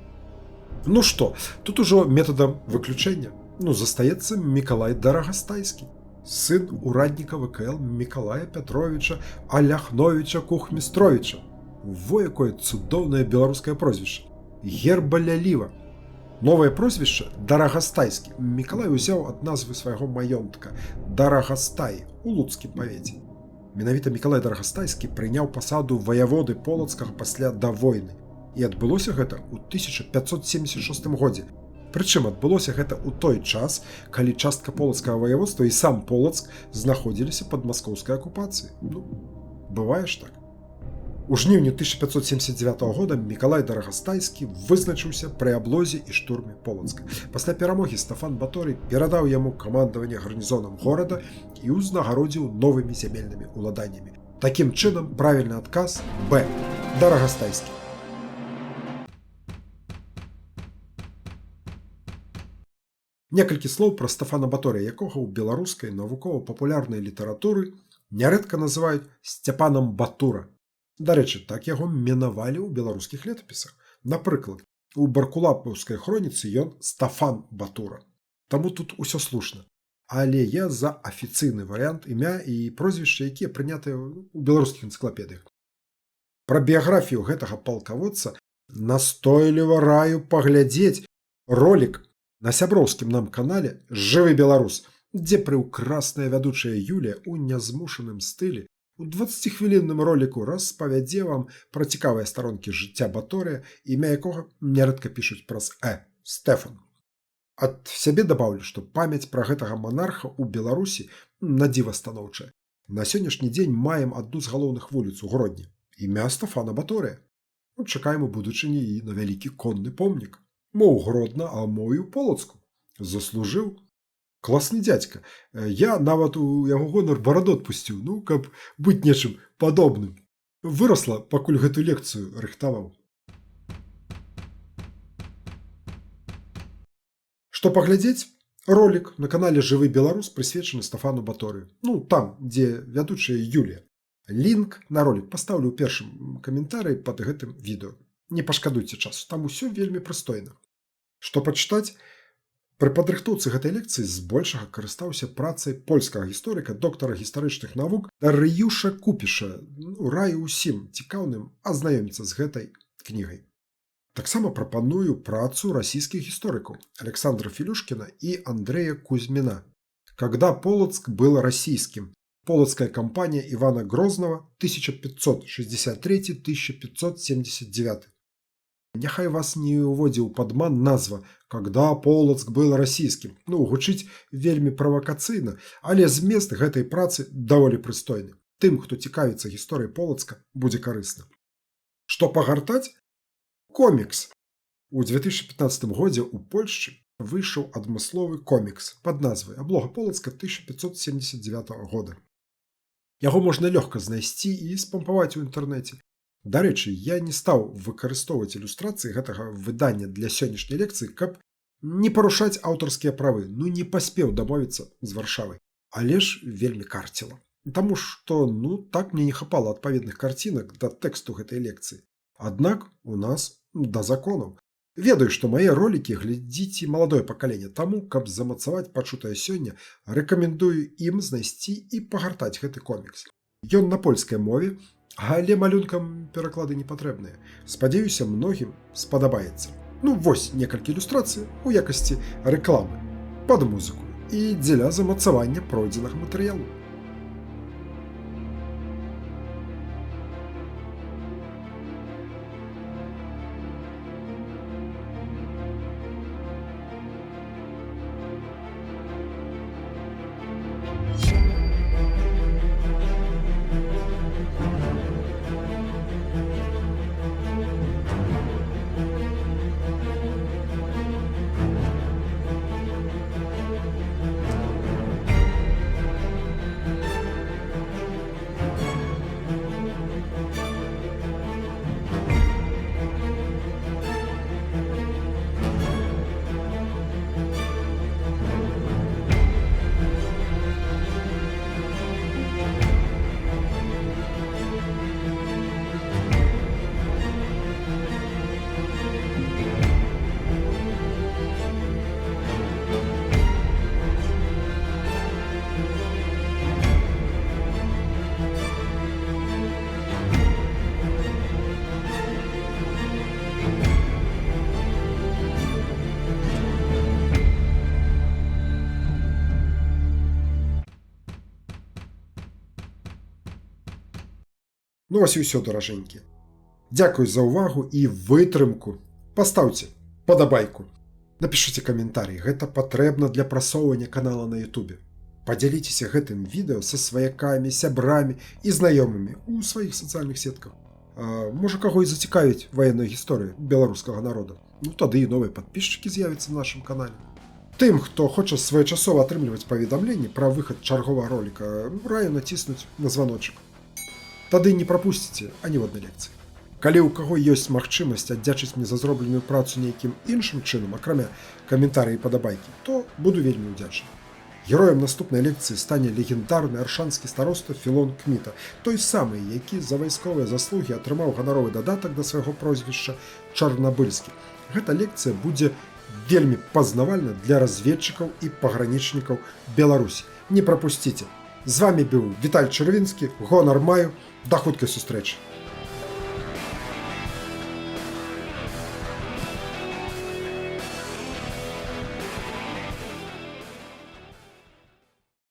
Speaker 1: Што, тут ужо метадам выключэння. Застаецца Мікалай Дарагастайскі, сын урадніка ВКЛ Мікалая Пятровіча Аляхновіча Кухмістровіча. Во якое цудоўнае беларускае прозвішча. Гербаляліва. Новае прозвішча Дарагастайскі Мікалай узяў ад назвы свайго маёнтка Дарагастай у луцкім павеце. Менавіта Мікалай Дарагастайскі прыняў пасаду ваяводы Полацкага пасля Давойны. І адбылося гэта ў 1576 годзе. Прычым адбылося гэта ў той час, калі частка полацкага ваяводства і сам Полацк знаходзіліся пад маскоўскай акупацыяй. Бывае ж так. У жніўні 1579 года Мікалай Дарагастайскі вызначыўся пры аблозе і штурме Полацка. Пасля перамогі Стафан Баторый перадаў яму камандаванне гарнізонам горада і ўзнагародзіў новымі зямельнымі ўладаннямі. Такім чынам, правільны адказ Б. Дарагастайскі. Некалькі слоў пра Стафана Баторыя, якога ў беларускай навукова-папулярнай літаратуры нярэдка называюць Сцяпанам Батура. Дарэчы, так яго менавалі ў беларускіх летапісах. Напрыклад, у баркулапаўскай хроніцы ён Стафан Батура. Таму тут усё слушна. Але я за афіцыйны варыянт імя і прозвішча, якія прынятыя ў беларускіх энцыклапедыях. Пра біяграфію гэтага палкаводца настойліва раю паглядзець ролік на сяброўскім нам канале «Жывы беларус», дзе прыўкрасная вядучая Юлія ў нязмушаным стылі у 20-хвілінным роліку распавядзе вам пра цікавыя старонкі жыцця Баторыя, імя якога нярэдка пішуць праз Стэфан. Ад сябе дабаўлю, што памяць пра гэтага монарха ў Беларусі надзіва станоўчая. На сённяшні дзень маем адну з галоўных вуліц у Гродні. Імя Стафана Баторыя. Чакаем у будучыні і на вялікі конны помнік. Мо ў Гродна, а мо і ў Полацку. Заслужыў. Класны дзядзька. Я нават у яго гонар бараду адпусціў, каб быць нечым падобным. Вырасла, пакуль гэту лекцыю рыхтаваў. Што паглядзець? Ролік на канале «Жывы беларус» прысвечаны Стафану Баторыю. Там, дзе вядучая Юлія. Лінк на ролік пастаўлю ў першым каментарыі пад гэтым відэо. Не пашкадуйце часу, там усё вельмі прыстойна. Што пачытаць? Пры падрыхтоўцы гэтай лекцыі збольшага карыстаўся працай польскага гісторыка, доктара гістарычных навук Дарыюша Купіша. Раю ўсім цікаўным азнаёміцца з гэтай кнігай. Таксама прапаную працу расійскіх гісторыкаў Александра Філюшкіна і Андрэя Кузьміна. «Когда Полацк был российским. Полацкая кампанія Івана Грознага 1563-1579». Няхай вас не уводзі ў падман назва «Когда Полацк был российским». Гучыць вельмі правакацыйна, але змест гэтай працы даволі прыстойны. Тым, хто цікавіцца гісторыяй Полацка, будзе карысна. Што пагартаць? Комікс. У 2015 годзе ў Польшчы выйшаў адмысловы комікс пад назвай «Аблога Полацка 1579 года». Яго можна лёгка знайсці і спампаваць у інтэрнэце. Дарэчы, я не стаў выкарыстоўваць ілюстрацыі гэтага выдання для сённяшняй лекцыі, каб не парушаць аўтарскія правы, не паспеў дамовіцца з Варшавай. Але ж вельмі карціла. Таму што, так мне не хапала адпаведных карцінак да тэксту гэтай лекцыі. Аднак у нас да законаў. Ведаю, што мае ролікі глядзіць і маладое пакаленне, таму, каб замацаваць пачутае сёння, рэкамендую ім знайсці і пагартаць гэты комікс. Ён на польскай мове, але малюнкам пераклады не патрэбныя. Спадзяюся, многім спадабаецца. Вось некалькі ілюстрацый у якасці рэкламы, пад музыку і дзеля замацавання пройдзенага матэрыялу. Вось і ўсё, даражэнькі. Дзякуй за ўвагу і вытрымку. Пастаўце падабайку. Напішыце каментарый, гэта патрэбна для прасоўвання канала на YouTube. Падзяліцеся гэтым відэо са сваякамі, сябрамі і знаёмымі ў сваіх сацыяльных сетках. Можа, каго і зацікавіць ваенная гісторыя беларускага народа. Тады і новыя падпісчыкі з'явяцца на нашым канале. Тым, хто хоча своечасова атрымліваць паведамленні пра выхад чарговага роліка, раю націснуць на званочак. Тады не прапусціце аніводнай лекцыі. Калі ў каго ёсць магчымасць аддзячыць мне за зробленую працу нейкім іншым чынам, акрамя каментарый і падабайкі, то буду вельмі ўдзячны. Героем наступнай лекцыі стане легендарны аршанскі староста Філон Кміта, той самы, які за вайсковыя заслугі атрымаў ганаровы дадатак да свайго прозвішча Чарнабыльскі. Гэта лекцыя будзе вельмі пазнавальна для разведчыкаў і пагранічнікаў Беларусі. Не прапусціце. З вами быў Віталь Чэрвінскі, гонар маю, да хуткай сустрэчы.